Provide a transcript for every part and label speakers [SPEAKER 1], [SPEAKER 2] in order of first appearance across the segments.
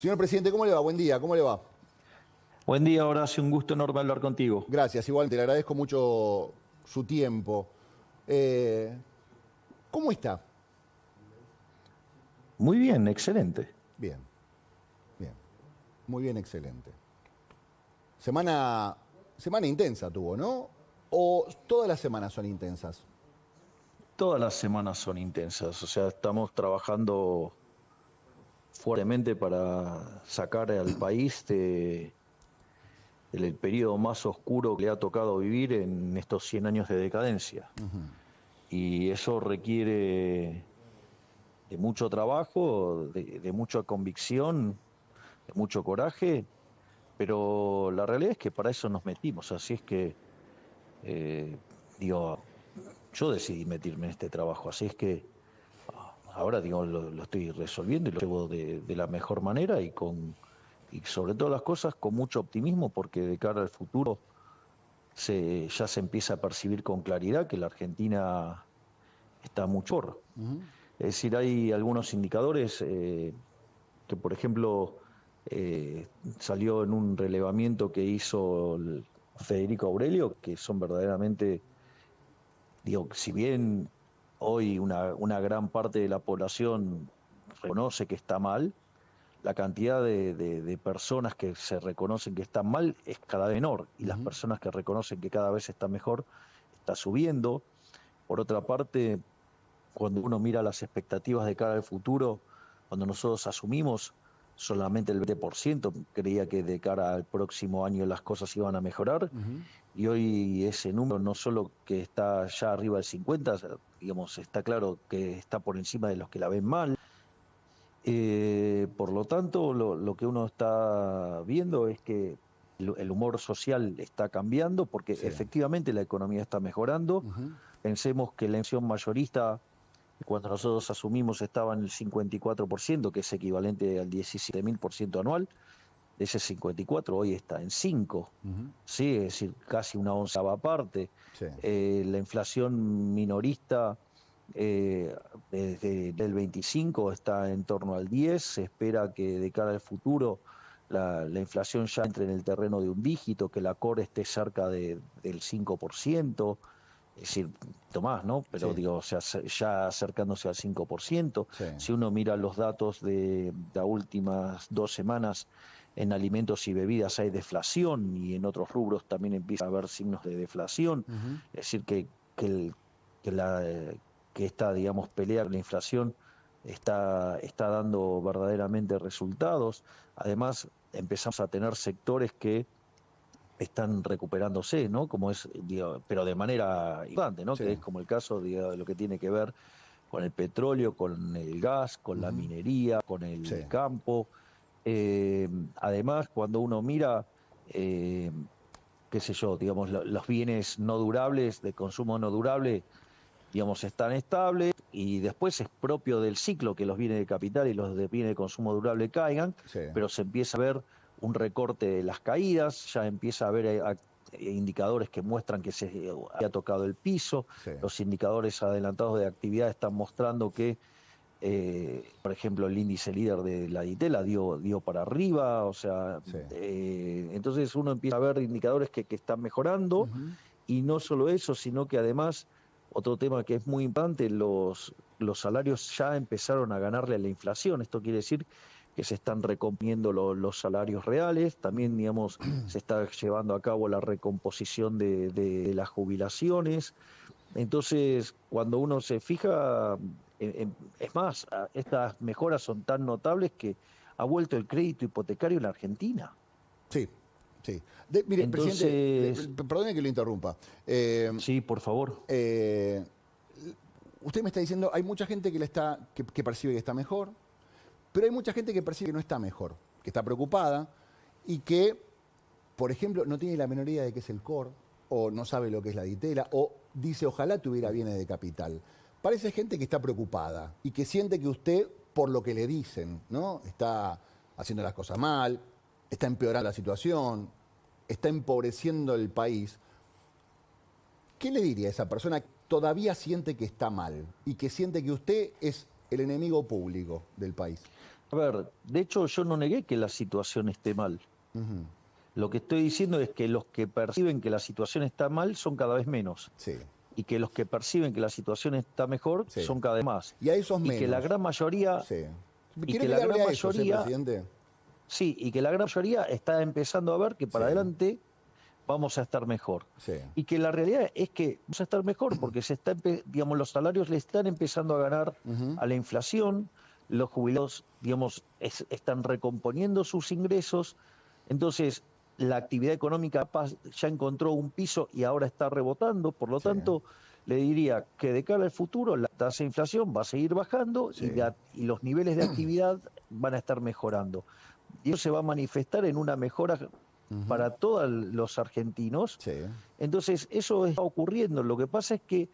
[SPEAKER 1] Señor presidente, ¿cómo le va? Buen día, ¿cómo le va?
[SPEAKER 2] Buen día, Horacio. Un gusto enorme hablar contigo.
[SPEAKER 1] Gracias, igual te le agradezco mucho su tiempo. Eh, ¿Cómo está?
[SPEAKER 2] Muy bien, excelente.
[SPEAKER 1] Bien, bien, muy bien, excelente. Semana intensa tuvo, ¿no? ¿O todas las semanas son intensas?
[SPEAKER 2] Todas las semanas son intensas, o sea, estamos trabajando fuertemente para sacar al país del periodo más oscuro que le ha tocado vivir en estos 100 años de decadencia. Y eso requiere de mucho trabajo, de mucha convicción, de mucho coraje, pero la realidad es que para eso nos metimos, así es que, eh, digo, yo decidí meterme en este trabajo, así es que ahora digo, lo estoy resolviendo y lo llevo de la mejor manera y sobre todas las cosas con mucho optimismo porque de cara al futuro ya se empieza a percibir con claridad que la Argentina está mucho mejor. Es decir, hay algunos indicadores que, por ejemplo, salió en un relevamiento que hizo Federico Aurelio, que son verdaderamente, digo, si bien hoy una gran parte de la población reconoce que está mal, la cantidad de personas que se reconocen que están mal es cada vez menor y las personas que reconocen que cada vez está mejor está subiendo. Por otra parte, cuando uno mira las expectativas de cara al futuro, cuando nosotros asumimos, solamente el 20% creía que de cara al próximo año las cosas iban a mejorar y hoy ese número no solo que está ya arriba del 50, digamos, está claro que está por encima de los que la ven mal. Por lo tanto, lo que uno está viendo es que el humor social está cambiando porque
[SPEAKER 1] Sí.
[SPEAKER 2] efectivamente la economía está mejorando. Pensemos que la inflación mayorista, cuando nosotros asumimos, estaba en el 54%, que es equivalente al 17.000% anual. De ese 54 hoy está en 5, ¿sí? Es decir, casi una onceava parte.
[SPEAKER 1] Sí.
[SPEAKER 2] La inflación minorista desde el 25 está en torno al 10, se espera que de cara al futuro la inflación ya entre en el terreno de un dígito, que la core esté cerca del 5%, es decir, Tomás, ¿no? Pero
[SPEAKER 1] Sí,
[SPEAKER 2] digo, o sea, ya acercándose al 5%.
[SPEAKER 1] sí.
[SPEAKER 2] Si uno mira los datos de las últimas 2 semanas, en alimentos y bebidas hay deflación y en otros rubros también empieza a haber signos de deflación. Es decir, que, el- que la, que esta, digamos, pelea con la inflación está dando verdaderamente resultados. Además, empezamos a tener sectores que están recuperándose, ¿no? Como es, digo, pero de manera importante, ¿no?
[SPEAKER 1] Sí.
[SPEAKER 2] Que es como el caso, digo, de lo que tiene que ver con el petróleo, con el gas, con la minería, con
[SPEAKER 1] Sí.
[SPEAKER 2] el campo. Eh, Además, cuando uno mira, eh, qué sé yo, digamos, los bienes no durables, de consumo no durable, digamos, están estables y después es propio del ciclo que los bienes de capital y los de bienes de consumo durable caigan,
[SPEAKER 1] Sí.
[SPEAKER 2] pero se empieza a ver un recorte de las caídas, ya empieza a haber indicadores que muestran que se había tocado el piso,
[SPEAKER 1] Sí.
[SPEAKER 2] los indicadores adelantados de actividad están mostrando que, por ejemplo, el índice líder de la Ditela dio para arriba, o sea,
[SPEAKER 1] Sí.
[SPEAKER 2] entonces uno empieza a ver indicadores que están mejorando y no solo eso, sino que además, otro tema que es muy importante, los salarios ya empezaron a ganarle a la inflación. Esto quiere decir que se están recomponiendo los salarios reales, también, digamos, se está llevando a cabo la recomposición de las jubilaciones. Entonces, cuando uno se fija, es más, estas mejoras son tan notables que ha vuelto el crédito hipotecario en la Argentina.
[SPEAKER 1] Sí. Sí. Mire, presidente,
[SPEAKER 2] Entonces,
[SPEAKER 1] perdone que lo interrumpa.
[SPEAKER 2] sí, por favor.
[SPEAKER 1] Eh, Usted me está diciendo, hay mucha gente que percibe que está mejor, pero hay mucha gente que percibe que no está mejor, que está preocupada y que, por ejemplo, no tiene la menor idea de qué es el core, o no sabe lo que es la ditela, o dice, ojalá tuviera bienes de capital. Parece gente que está preocupada y que siente que usted, por lo que le dicen, ¿no? Está haciendo las cosas mal, está empeorando la situación, está empobreciendo el país. ¿Qué le diría a esa persona que todavía siente que está mal y que siente que usted es el enemigo público del país?
[SPEAKER 2] A ver, de hecho yo no negué que la situación esté mal. Lo que estoy diciendo es que los que perciben que la situación está mal son cada vez menos.
[SPEAKER 1] Sí.
[SPEAKER 2] Y que los que perciben que la situación está mejor
[SPEAKER 1] Sí.
[SPEAKER 2] son cada vez más.
[SPEAKER 1] Y a esos
[SPEAKER 2] y
[SPEAKER 1] menos.
[SPEAKER 2] que la gran mayoría...
[SPEAKER 1] Sí.
[SPEAKER 2] Y
[SPEAKER 1] Quiero
[SPEAKER 2] que la gran
[SPEAKER 1] a eso,
[SPEAKER 2] mayoría...
[SPEAKER 1] presidente.
[SPEAKER 2] Sí, y que la gran mayoría está empezando a ver que para
[SPEAKER 1] Sí.
[SPEAKER 2] adelante vamos a estar mejor.
[SPEAKER 1] Sí.
[SPEAKER 2] Y que la realidad es que vamos a estar mejor porque digamos, los salarios le están empezando a ganar a la inflación, los jubilados, digamos, están recomponiendo sus ingresos, entonces la actividad económica ya encontró un piso y ahora está rebotando, por lo tanto, le diría que de cara al futuro la tasa de inflación va a seguir bajando y los niveles de actividad van a estar mejorando. Y eso se va a manifestar en una mejora para todos los argentinos.
[SPEAKER 1] Sí.
[SPEAKER 2] Entonces, eso está ocurriendo. Lo que pasa es que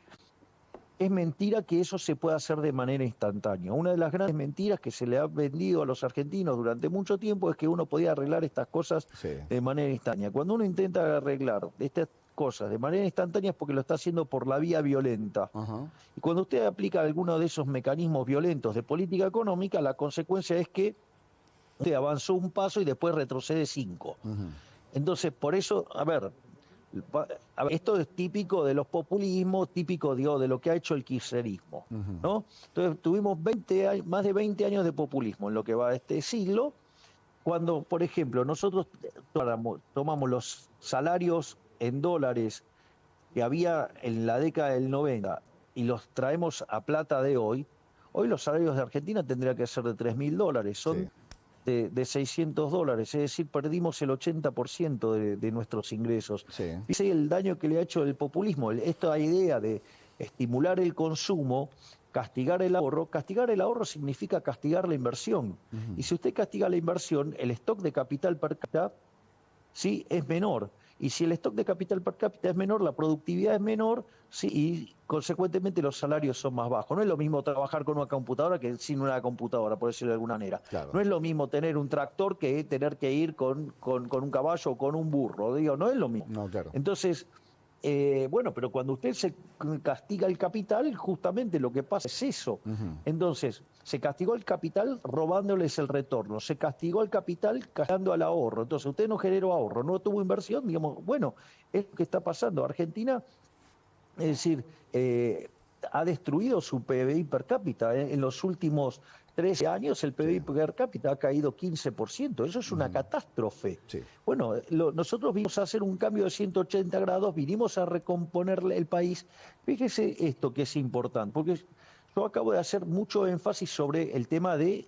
[SPEAKER 2] es mentira que eso se pueda hacer de manera instantánea. Una de las grandes mentiras que se le ha vendido a los argentinos durante mucho tiempo es que uno podía arreglar estas cosas de manera instantánea. Cuando uno intenta arreglar estas cosas de manera instantánea es porque lo está haciendo por la vía violenta. Y cuando usted aplica alguno de esos mecanismos violentos de política económica, la consecuencia es que usted avanzó un paso y después retrocede 5. Entonces, por eso, a ver, esto es típico de los populismos, típico, digo, de lo que ha hecho el kirchnerismo, ¿no? Entonces, tuvimos más de 20 años de populismo en lo que va de este siglo, cuando, por ejemplo, nosotros tomamos los salarios en dólares que había en la década del 90 y los traemos a plata de hoy los salarios de Argentina tendrían que ser de $3.000, son de $600, es decir, perdimos el 80% de nuestros ingresos. Dice el daño que le ha hecho el populismo, esta idea de estimular el consumo, castigar el ahorro significa castigar la inversión. Y si usted castiga la inversión, el stock de capital per cápita sí es menor. Y si el stock de capital per cápita es menor, la productividad es menor, sí, y consecuentemente los salarios son más bajos. No es lo mismo trabajar con una computadora que sin una computadora, por decirlo de alguna manera. Claro. No es lo mismo tener un tractor que tener que ir con un caballo o con un burro. Digo, no es lo mismo.
[SPEAKER 1] No, claro.
[SPEAKER 2] Entonces, bueno, pero cuando usted se castiga el capital, justamente lo que pasa es eso. Entonces, se castigó el capital robándoles el retorno, se castigó el capital castigando al ahorro. Entonces, usted no generó ahorro, no tuvo inversión, digamos, bueno, es lo que está pasando. Argentina, es decir, ha destruido su PBI per cápita. En los últimos 13 años el PBI per cápita ha caído 15%. Eso es una catástrofe. Bueno, nosotros vinimos a hacer un cambio de 180 grados, vinimos a recomponerle el país. Fíjese esto que es importante, porque yo acabo de hacer mucho énfasis sobre el tema del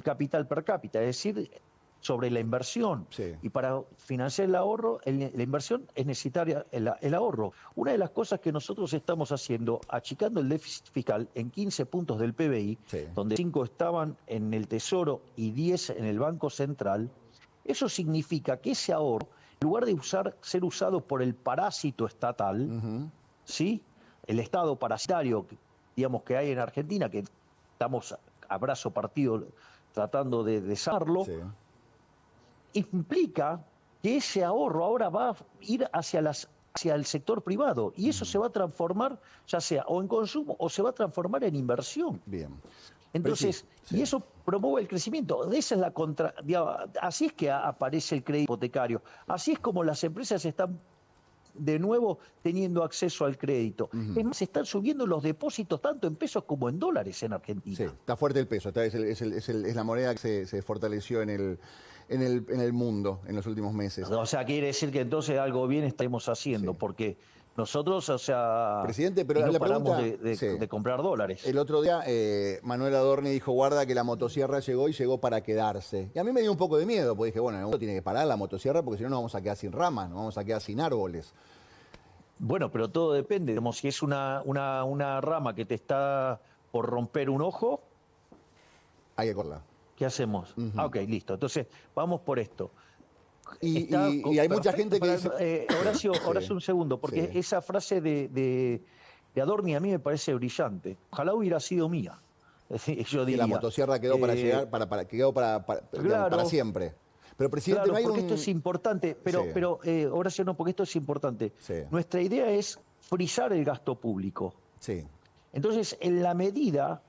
[SPEAKER 2] capital per cápita, es decir, sobre la inversión. Y para financiar el ahorro, la inversión es necesaria el ahorro. Una de las cosas que nosotros estamos haciendo, achicando el déficit fiscal en 15 puntos del PBI, donde 5 estaban en el Tesoro y 10 en el Banco Central, eso significa que ese ahorro, en lugar de ser usado por el parásito estatal, ¿sí? El Estado parasitario, digamos, que hay en Argentina, que estamos a brazo partido tratando de desarmarlo, implica que ese ahorro ahora va a ir hacia el sector privado y eso se va a transformar ya sea o en consumo o se va a transformar en inversión.
[SPEAKER 1] Bien.
[SPEAKER 2] Entonces, y eso promueve el crecimiento. Esa es así es que aparece el crédito hipotecario. Así es como las empresas están de nuevo teniendo acceso al crédito. Es más, se están subiendo los depósitos tanto en pesos como en dólares en Argentina.
[SPEAKER 1] Sí, está fuerte el peso, es la moneda que se fortaleció en el mundo en los últimos meses.
[SPEAKER 2] O sea, quiere decir que entonces algo bien estaremos haciendo, porque nosotros, o sea,
[SPEAKER 1] presidente, pero
[SPEAKER 2] no
[SPEAKER 1] la
[SPEAKER 2] paramos
[SPEAKER 1] pregunta,
[SPEAKER 2] de comprar dólares.
[SPEAKER 1] El otro día Manuel Adorni dijo, guarda que la motosierra llegó y llegó para quedarse. Y a mí me dio un poco de miedo, porque dije, bueno, en algún momento tiene que parar la motosierra porque si no nos vamos a quedar sin ramas, nos vamos a quedar sin árboles.
[SPEAKER 2] Bueno, pero todo depende. Digamos, si es una rama que te está por romper un ojo,
[SPEAKER 1] hay que cortarla.
[SPEAKER 2] ¿Qué hacemos? Ok, listo. Entonces, vamos por esto.
[SPEAKER 1] Y hay mucha gente que dice...
[SPEAKER 2] Horacio, un segundo, porque esa frase de Adorni a mí me parece brillante. Ojalá hubiera sido mía. Yo diría.
[SPEAKER 1] Que la motosierra quedó para llegar, para siempre. Pero, presidente,
[SPEAKER 2] claro,
[SPEAKER 1] no hay
[SPEAKER 2] porque esto es importante, pero Horacio, no, porque esto es importante. Nuestra idea es frizar el gasto público. Entonces, en la medida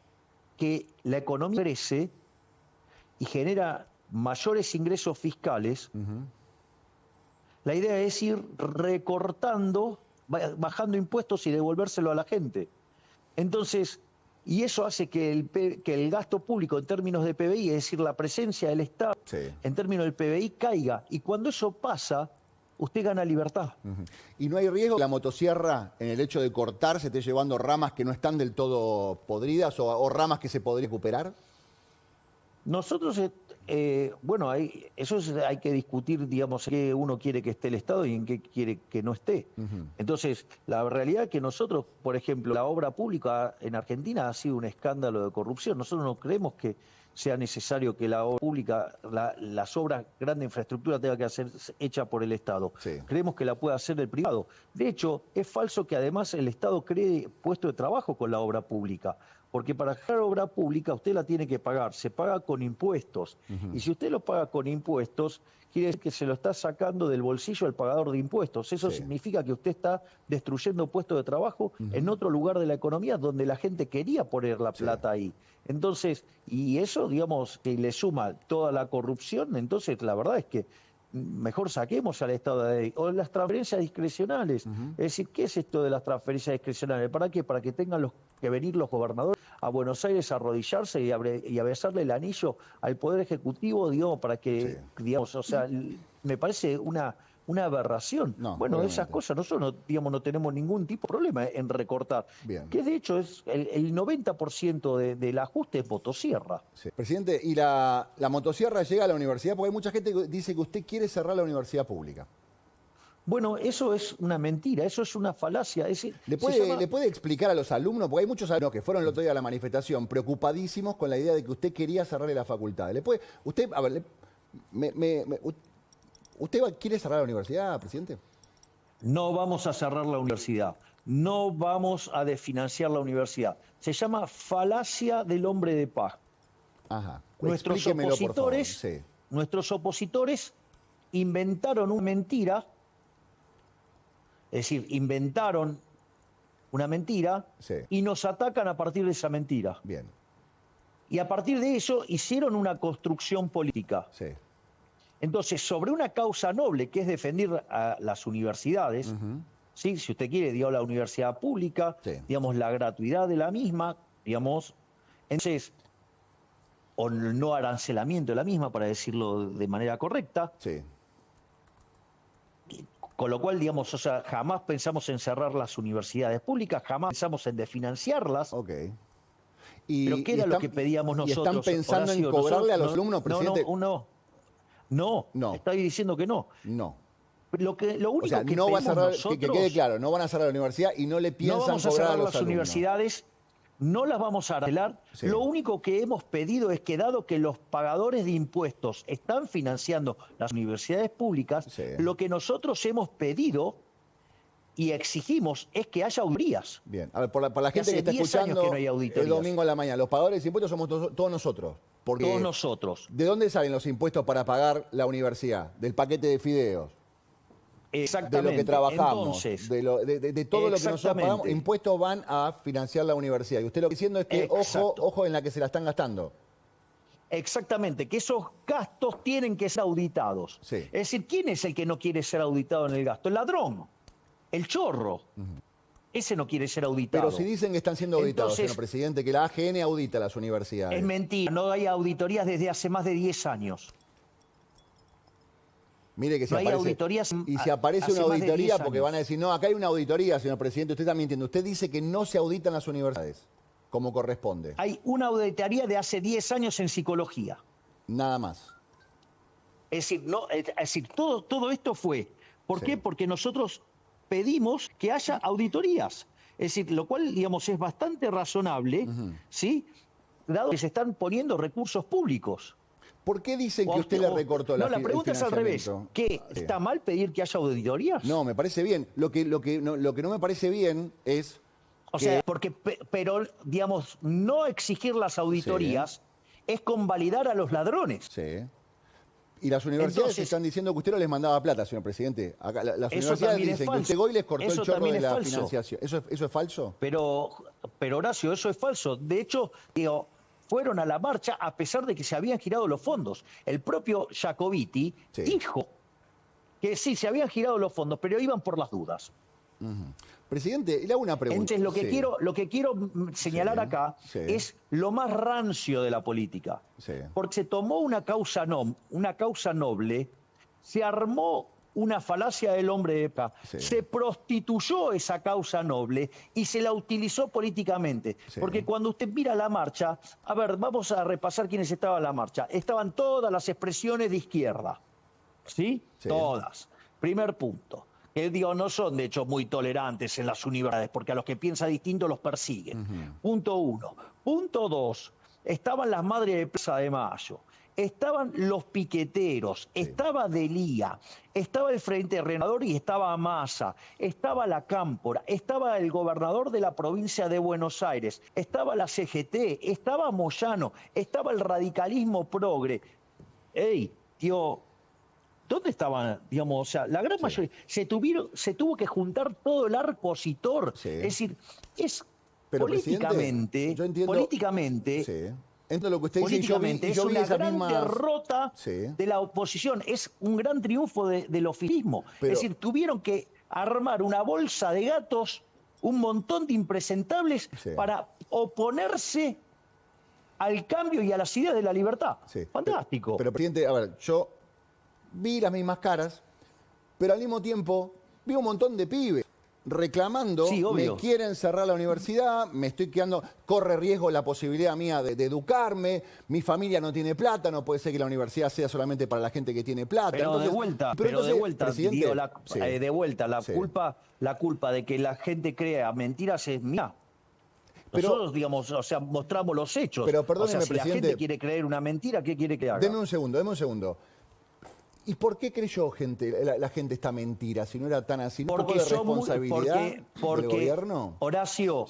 [SPEAKER 2] que la economía crece, y genera mayores ingresos fiscales, la idea es ir recortando, bajando impuestos y devolvérselo a la gente. Entonces, y eso hace que el gasto público en términos de PBI, es decir, la presencia del Estado en términos del PBI, caiga. Y cuando eso pasa, usted gana libertad.
[SPEAKER 1] ¿Y no hay riesgo que la motosierra, en el hecho de cortar, se esté llevando ramas que no están del todo podridas o ramas que se podrían recuperar?
[SPEAKER 2] Nosotros, bueno, hay que discutir, digamos, en qué uno quiere que esté el Estado y en qué quiere que no esté. Entonces, la realidad es que nosotros, por ejemplo, la obra pública en Argentina ha sido un escándalo de corrupción. Nosotros no creemos que sea necesario que la obra pública, las obras grandes de infraestructura tenga que ser hecha por el Estado. Creemos que la puede hacer el privado. De hecho, es falso que además el Estado cree puestos de trabajo con la obra pública. Porque para generar obra pública usted la tiene que pagar, se paga con impuestos. Y si usted lo paga con impuestos, quiere decir que se lo está sacando del bolsillo del pagador de impuestos. Eso significa que usted está destruyendo puestos de trabajo en otro lugar de la economía donde la gente quería poner la plata ahí. Entonces, y eso, digamos, que le suma toda la corrupción, entonces la verdad es que mejor saquemos al Estado de ahí. O las transferencias discrecionales. Es decir, ¿qué es esto de las transferencias discrecionales? ¿Para qué? Para que tengan que venir los gobernadores a Buenos Aires a arrodillarse y a besarle el anillo al Poder Ejecutivo, digamos, para que, digamos, o sea, me parece una aberración. Bueno, obviamente. Esas cosas nosotros no tenemos ningún tipo de problema en recortar. Que de hecho es el 90% del ajuste es motosierra.
[SPEAKER 1] Presidente, ¿y la motosierra llega a la universidad? Porque hay mucha gente que dice que usted quiere cerrar la universidad pública.
[SPEAKER 2] Bueno, eso es una mentira, eso es una falacia.
[SPEAKER 1] ¿Le puede explicar a los alumnos? Porque hay muchos alumnos que fueron el otro día a la manifestación preocupadísimos con la idea de que usted quería cerrarle la facultad. ¿Usted quiere cerrar la universidad, presidente?
[SPEAKER 2] No vamos a cerrar la universidad. No vamos a desfinanciar la universidad. Se llama falacia del hombre de paz. Nuestros opositores inventaron una mentira. Es decir, inventaron una mentira y nos atacan a partir de esa mentira. Y a partir de eso hicieron una construcción política. Entonces, sobre una causa noble que es defender a las universidades, si usted quiere, digamos, la universidad pública, digamos, la gratuidad de la misma, digamos, entonces, o el no arancelamiento de la misma, para decirlo de manera correcta. Con lo cual, digamos, o sea, jamás pensamos en cerrar las universidades públicas, jamás pensamos en desfinanciarlas. Pero ¿qué era lo que pedíamos nosotros?
[SPEAKER 1] ¿Y están pensando en cobrarle a los alumnos, presidente?
[SPEAKER 2] No, estoy diciendo que no. Lo único que
[SPEAKER 1] no va a cerrar,
[SPEAKER 2] nosotros,
[SPEAKER 1] que quede claro, no van a cerrar la universidad y no le piensan cobrar a los
[SPEAKER 2] las universidades. No las vamos a arancelar. Lo único que hemos pedido es que, dado que los pagadores de impuestos están financiando las universidades públicas, lo que nosotros hemos pedido y exigimos es que haya auditorías.
[SPEAKER 1] A ver, por la gente que está escuchando el domingo a la mañana, los pagadores de impuestos somos todos nosotros.
[SPEAKER 2] Todos nosotros.
[SPEAKER 1] ¿De dónde salen los impuestos para pagar la universidad? Del paquete de fideos.
[SPEAKER 2] Exactamente.
[SPEAKER 1] De lo que trabajamos,
[SPEAKER 2] entonces,
[SPEAKER 1] de todo lo que nosotros pagamos, impuestos van a financiar la universidad. Y usted lo que está diciendo es que ojo en la que se la están gastando.
[SPEAKER 2] Exactamente, que esos gastos tienen que ser auditados. Es decir, ¿quién es el que no quiere ser auditado en el gasto? El ladrón, el chorro. Ese no quiere ser auditado.
[SPEAKER 1] Pero si dicen que están siendo auditados, señor presidente, que la AGN audita las universidades.
[SPEAKER 2] Es mentira, no hay auditorías desde hace más de 10 años.
[SPEAKER 1] Mire que si aparece una auditoría, porque van a decir, no, acá hay una auditoría, señor presidente, usted también entiende. Usted dice que no se auditan las universidades, como corresponde.
[SPEAKER 2] Hay una auditoría de hace 10 años en psicología.
[SPEAKER 1] Nada más.
[SPEAKER 2] Es decir, todo esto fue. ¿Por qué? Porque nosotros pedimos que haya auditorías. Es decir, lo cual, digamos, es bastante razonable, ¿sí? Dado que se están poniendo recursos públicos.
[SPEAKER 1] ¿Por qué dicen que usted le recortó el financiamiento?
[SPEAKER 2] No, la pregunta es al revés. ¿Qué? ¿Está mal pedir que haya auditorías?
[SPEAKER 1] No, me parece bien. Lo que no me parece bien es...
[SPEAKER 2] Pero, digamos, no exigir las auditorías es convalidar a los ladrones.
[SPEAKER 1] Y las universidades están diciendo que usted no les mandaba plata, señor presidente. Acá, las universidades dicen que usted hoy les cortó el chorro de la financiación. ¿Eso es falso?
[SPEAKER 2] Pero, Horacio, eso es falso. De hecho, digo, fueron a la marcha a pesar de que se habían girado los fondos. El propio Jacobiti dijo que sí, se habían girado los fondos, pero iban por las dudas.
[SPEAKER 1] Presidente, le hago una pregunta.
[SPEAKER 2] Entonces, lo que quiero señalar acá es lo más rancio de la política. Porque se tomó una causa noble, se armó una falacia del hombre de paz, se prostituyó esa causa noble y se la utilizó políticamente. Porque cuando usted mira la marcha, a ver, vamos a repasar quiénes estaban en la marcha. Estaban todas las expresiones de izquierda, ¿sí? Todas. Primer punto. Que digo, no son de hecho muy tolerantes en las universidades, porque a los que piensan distinto los persiguen. Punto 1. Punto 2. Estaban las madres de Plaza de Mayo. Estaban los piqueteros, estaba Delía, estaba el Frente Renovador y estaba Massa, estaba la Cámpora, estaba el gobernador de la provincia de Buenos Aires, estaba la CGT, estaba Moyano, estaba el radicalismo progre. ¡Ey, tío! ¿Dónde estaban? Digamos, o sea, la gran mayoría. Se tuvo que juntar todo el arco opositor. Es decir,
[SPEAKER 1] pero
[SPEAKER 2] políticamente...
[SPEAKER 1] Yo entiendo,
[SPEAKER 2] políticamente...
[SPEAKER 1] Entre lo que usted dice,
[SPEAKER 2] es una gran derrota de la oposición, es un gran triunfo del oficialismo. Es decir, tuvieron que armar una bolsa de gatos, un montón de impresentables para oponerse al cambio y a las ideas de la libertad. Fantástico.
[SPEAKER 1] Pero, presidente, a ver, yo vi las mismas caras, pero al mismo tiempo vi un montón de pibes reclamando, me quieren cerrar la universidad, me estoy quedando, corre riesgo la posibilidad mía de educarme, mi familia no tiene plata, no puede ser que la universidad sea solamente para la gente que tiene plata.
[SPEAKER 2] Pero entonces, de vuelta, la culpa de que la gente crea mentiras es mía. Nosotros, digamos, o sea, mostramos los hechos.
[SPEAKER 1] Pero perdóneme,
[SPEAKER 2] si
[SPEAKER 1] presidente,
[SPEAKER 2] la gente quiere creer una mentira, ¿qué quiere que haga?
[SPEAKER 1] Deme un segundo. ¿Y por qué creyó la gente esta mentira? Si no era tan así, ¿no?
[SPEAKER 2] Porque
[SPEAKER 1] ¿Un poco de responsabilidad del gobierno?
[SPEAKER 2] Horacio,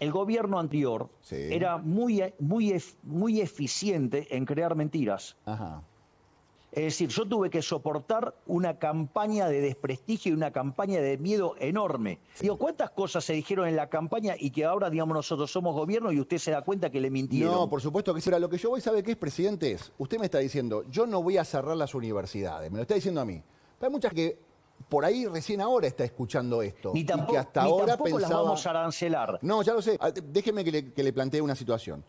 [SPEAKER 2] el gobierno anterior era muy eficiente en crear mentiras. Es decir, yo tuve que soportar una campaña de desprestigio y una campaña de miedo enorme. Digo, ¿cuántas cosas se dijeron en la campaña y que ahora, digamos, nosotros somos gobierno y usted se da cuenta que le mintieron?
[SPEAKER 1] No, por supuesto que sí. Lo que yo voy a saber qué es, presidente, usted me está diciendo, yo no voy a cerrar las universidades, me lo está diciendo a mí. Pero hay muchas que por ahí recién ahora está escuchando esto.
[SPEAKER 2] Ni tampoco,
[SPEAKER 1] y que hasta ahora pensaba...
[SPEAKER 2] las vamos a arancelar.
[SPEAKER 1] No, ya lo sé. Déjeme que le plantee una situación.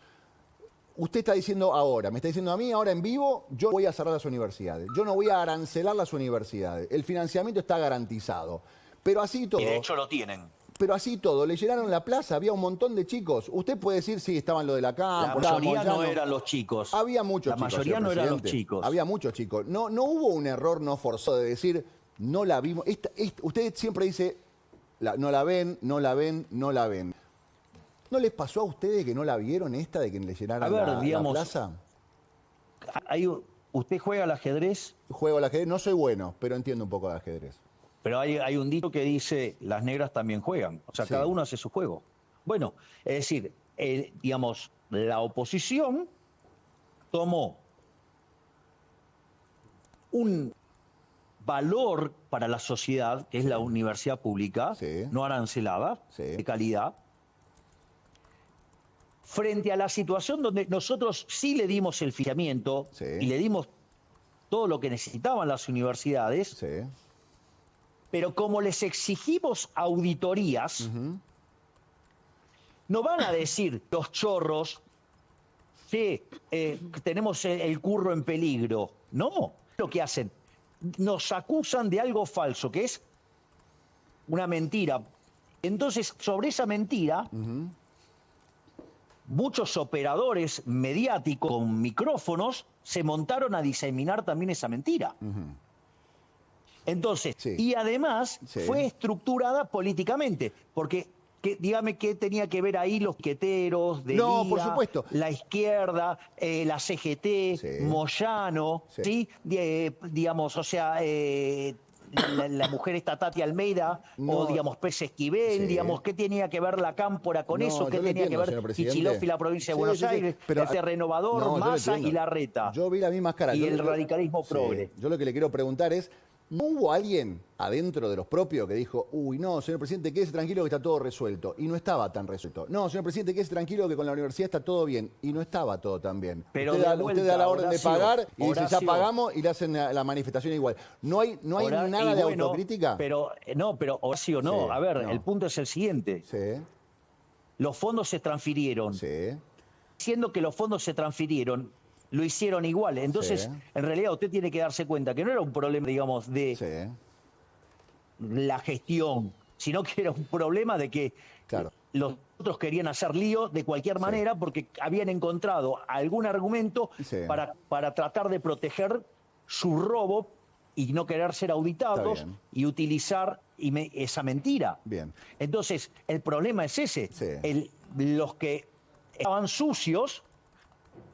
[SPEAKER 1] Usted está diciendo ahora, me está diciendo a mí ahora en vivo, yo voy a cerrar las universidades, yo no voy a arancelar las universidades, el financiamiento está garantizado. Pero así todo...
[SPEAKER 2] Y de hecho lo tienen.
[SPEAKER 1] Pero así todo, le llenaron la plaza, había un montón de chicos. Usted puede decir, sí, estaban lo de la Cámpora.
[SPEAKER 2] La mayoría no eran los chicos.
[SPEAKER 1] Había muchos chicos.
[SPEAKER 2] La mayoría no eran los chicos.
[SPEAKER 1] Había muchos chicos. No hubo un error no forzado de decir, no la vimos. Usted siempre dice, no la ven, no la ven, no la ven. ¿No les pasó a ustedes que no la vieron esta de que le llenaran la plaza?
[SPEAKER 2] ¿Usted juega al ajedrez?
[SPEAKER 1] Juego al ajedrez, no soy bueno, pero entiendo un poco de ajedrez.
[SPEAKER 2] Pero hay un dicho que dice, las negras también juegan. O sea, cada uno hace su juego. Bueno, es decir, digamos, la oposición tomó un valor para la sociedad, que es la universidad pública, no arancelada, de calidad, frente a la situación donde nosotros sí le dimos el financiamiento y le dimos todo lo que necesitaban las universidades, pero como les exigimos auditorías, no van a decir los chorros que tenemos el curro en peligro. No, lo que hacen, nos acusan de algo falso, que es una mentira. Entonces, sobre esa mentira... muchos operadores mediáticos con micrófonos se montaron a diseminar también esa mentira. Entonces, y además fue estructurada políticamente, porque dígame qué tenía que ver ahí los piqueteros, Delía,
[SPEAKER 1] por supuesto,
[SPEAKER 2] la izquierda, la CGT, Moyano, digamos, o sea... La mujer esta Tati Almeida, o digamos Pérez Esquivel, digamos, ¿qué tenía que ver la Cámpora con eso? ¿Qué tenía que ver Kicillof y la provincia de Buenos Aires? Pero, el Renovador, Massa y Larreta.
[SPEAKER 1] Yo vi las mismas caras.
[SPEAKER 2] Y el radicalismo progre.
[SPEAKER 1] Yo lo que le quiero preguntar es, ¿No hubo alguien adentro de los propios que dijo, uy, no, señor presidente, quédese tranquilo que está todo resuelto? Y no estaba tan resuelto. No, señor presidente, quédese tranquilo que con la universidad está todo bien. Y no estaba todo tan bien.
[SPEAKER 2] Pero
[SPEAKER 1] usted da la orden de pagar y dice, ya pagamos, y le hacen la manifestación igual. No hay nada de autocrítica.
[SPEAKER 2] Pero Horacio, no.
[SPEAKER 1] Sí,
[SPEAKER 2] a ver,
[SPEAKER 1] no.
[SPEAKER 2] el punto es el siguiente.
[SPEAKER 1] Sí,
[SPEAKER 2] Los fondos se transfirieron.
[SPEAKER 1] sí.
[SPEAKER 2] Siendo que los fondos se transfirieron, lo hicieron igual. Entonces,
[SPEAKER 1] Sí.
[SPEAKER 2] en realidad usted tiene que darse cuenta que no era un problema, digamos, de
[SPEAKER 1] Sí,
[SPEAKER 2] la gestión, sino que era un problema de que
[SPEAKER 1] claro.
[SPEAKER 2] los otros querían hacer lío de cualquier manera porque habían encontrado algún argumento
[SPEAKER 1] Sí.
[SPEAKER 2] para tratar de proteger su robo y no querer ser auditados
[SPEAKER 1] Está bien.
[SPEAKER 2] y utilizar esa mentira.
[SPEAKER 1] Bien.
[SPEAKER 2] Entonces, el problema es ese.
[SPEAKER 1] Sí.
[SPEAKER 2] Los que estaban sucios,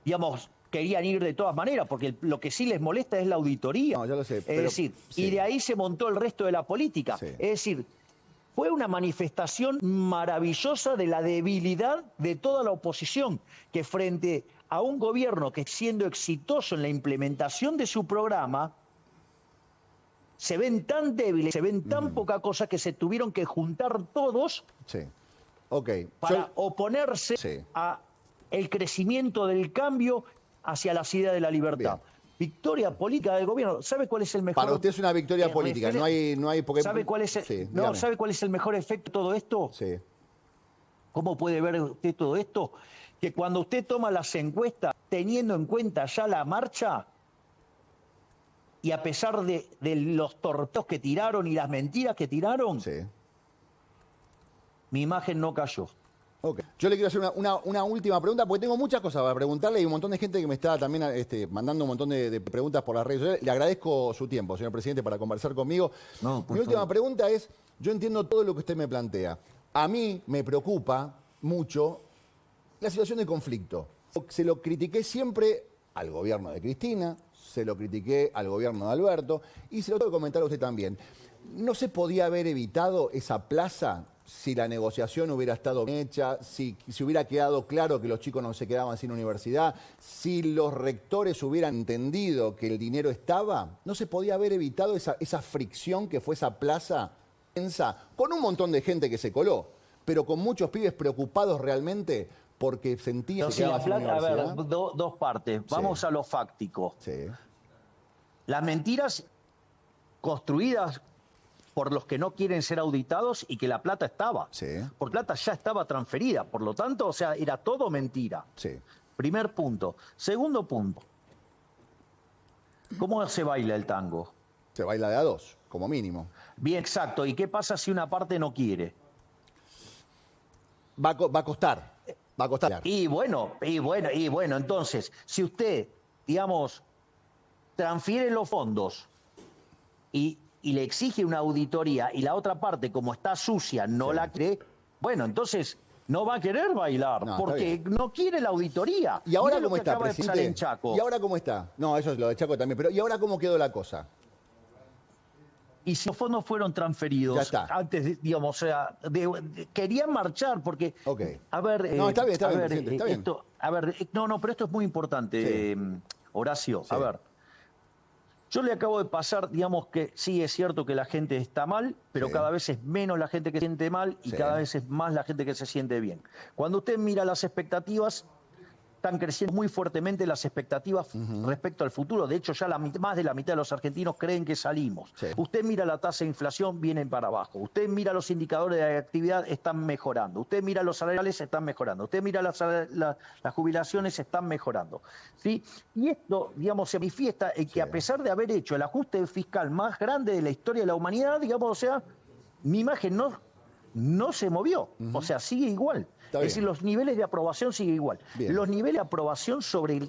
[SPEAKER 2] digamos, querían ir de todas maneras, porque lo que sí les molesta es la auditoría.
[SPEAKER 1] No, ya lo sé,
[SPEAKER 2] Es
[SPEAKER 1] pero-
[SPEAKER 2] decir,
[SPEAKER 1] sí.
[SPEAKER 2] y de ahí se montó el resto de la política.
[SPEAKER 1] Sí.
[SPEAKER 2] Es decir, fue una manifestación maravillosa de la debilidad de toda la oposición, que frente a un gobierno que siendo exitoso en la implementación de su programa, se ven tan débiles, se ven tan poca cosa que se tuvieron que juntar todos
[SPEAKER 1] Sí. Ok.
[SPEAKER 2] para oponerse
[SPEAKER 1] Sí.
[SPEAKER 2] a el crecimiento del cambio hacia la idea de la libertad.
[SPEAKER 1] Bien.
[SPEAKER 2] Victoria política del gobierno. ¿Sabe cuál es el mejor?
[SPEAKER 1] Para usted es una victoria política. No hay porque...
[SPEAKER 2] ¿Sabe cuál es
[SPEAKER 1] Sí,
[SPEAKER 2] no,
[SPEAKER 1] dígame.
[SPEAKER 2] ¿sabe cuál es el mejor efecto de todo esto?
[SPEAKER 1] Sí.
[SPEAKER 2] ¿Cómo puede ver usted todo esto? Que cuando usted toma las encuestas, teniendo en cuenta ya la marcha, y a pesar de los torpedos que tiraron y las mentiras que tiraron,
[SPEAKER 1] Sí.
[SPEAKER 2] mi imagen no cayó.
[SPEAKER 1] Ok. Yo le quiero hacer una última pregunta, porque tengo muchas cosas para preguntarle y un montón de gente que me está también mandando un montón de preguntas por las redes sociales. Le agradezco su tiempo, señor presidente, para conversar conmigo.
[SPEAKER 2] No, por
[SPEAKER 1] Mi última
[SPEAKER 2] favor.
[SPEAKER 1] pregunta es, yo entiendo todo lo que usted me plantea. A mí me preocupa mucho la situación de conflicto. Se lo critiqué siempre al gobierno de Cristina, se lo critiqué al gobierno de Alberto y se lo tengo que comentar a usted también. ¿No se podía haber evitado esa plaza si la negociación hubiera estado bien hecha, si hubiera quedado claro que los chicos no se quedaban sin universidad, si los rectores hubieran entendido que el dinero estaba? ¿No se podía haber evitado esa fricción que fue esa plaza tensa, con un montón de gente que se coló, pero con muchos pibes preocupados realmente porque sentían que se
[SPEAKER 2] Entonces,
[SPEAKER 1] quedaban sin
[SPEAKER 2] a
[SPEAKER 1] universidad?
[SPEAKER 2] ver, dos partes. Vamos a lo fáctico.
[SPEAKER 1] Sí,
[SPEAKER 2] Las mentiras construidas por los que no quieren ser auditados y que la plata estaba.
[SPEAKER 1] sí,
[SPEAKER 2] Porque la plata ya estaba transferida. Por lo tanto, o sea, era todo mentira.
[SPEAKER 1] sí.
[SPEAKER 2] Primer punto. Segundo punto. ¿Cómo se baila el tango?
[SPEAKER 1] Se baila de a dos, como mínimo.
[SPEAKER 2] Bien, exacto. ¿Y qué pasa si una parte no quiere?
[SPEAKER 1] Va a costar, va a costar.
[SPEAKER 2] Y bueno, entonces, si usted, digamos, transfiere los fondos y le exige una auditoría y la otra parte, como está sucia, no
[SPEAKER 1] Sí.
[SPEAKER 2] la cree, bueno, entonces no va a querer bailar,
[SPEAKER 1] No, está
[SPEAKER 2] porque
[SPEAKER 1] bien.
[SPEAKER 2] no quiere la auditoría.
[SPEAKER 1] ¿Y ahora
[SPEAKER 2] Mire lo
[SPEAKER 1] cómo
[SPEAKER 2] que
[SPEAKER 1] está,
[SPEAKER 2] acaba de pasar
[SPEAKER 1] presidente?
[SPEAKER 2] en Chaco.
[SPEAKER 1] ¿Y ahora cómo está? No, eso es lo de Chaco también, pero ¿y ahora cómo quedó la cosa?
[SPEAKER 2] Y si los fondos fueron transferidos
[SPEAKER 1] Ya está.
[SPEAKER 2] antes, digamos, o sea, querían marchar porque,
[SPEAKER 1] Ok.
[SPEAKER 2] a ver,
[SPEAKER 1] No, está bien,
[SPEAKER 2] a ver,
[SPEAKER 1] presidente, está bien.
[SPEAKER 2] esto, a ver, no, pero esto es muy importante,
[SPEAKER 1] Sí.
[SPEAKER 2] Horacio.
[SPEAKER 1] Sí.
[SPEAKER 2] A ver, yo le acabo de pasar, digamos que sí es cierto que la gente está mal, pero
[SPEAKER 1] Sí.
[SPEAKER 2] cada vez es menos la gente que se siente mal y
[SPEAKER 1] Sí.
[SPEAKER 2] cada vez es más la gente que se siente bien. Cuando usted mira las expectativas, están creciendo muy fuertemente las expectativas respecto al futuro. De hecho, ya más de la mitad de los argentinos creen que salimos.
[SPEAKER 1] Sí.
[SPEAKER 2] Usted mira la tasa de inflación, vienen para abajo. Usted mira los indicadores de actividad, están mejorando. Usted mira los salariales, están mejorando. Usted mira las jubilaciones, están mejorando. ¿Sí? Y esto, digamos, se manifiesta en que
[SPEAKER 1] Sí.
[SPEAKER 2] a pesar de haber hecho el ajuste fiscal más grande de la historia de la humanidad, digamos, o sea, mi imagen no se movió. O sea, sigue igual.
[SPEAKER 1] Está
[SPEAKER 2] Es decir,
[SPEAKER 1] bien.
[SPEAKER 2] los niveles de aprobación siguen igual.
[SPEAKER 1] Bien.
[SPEAKER 2] Los niveles de aprobación sobre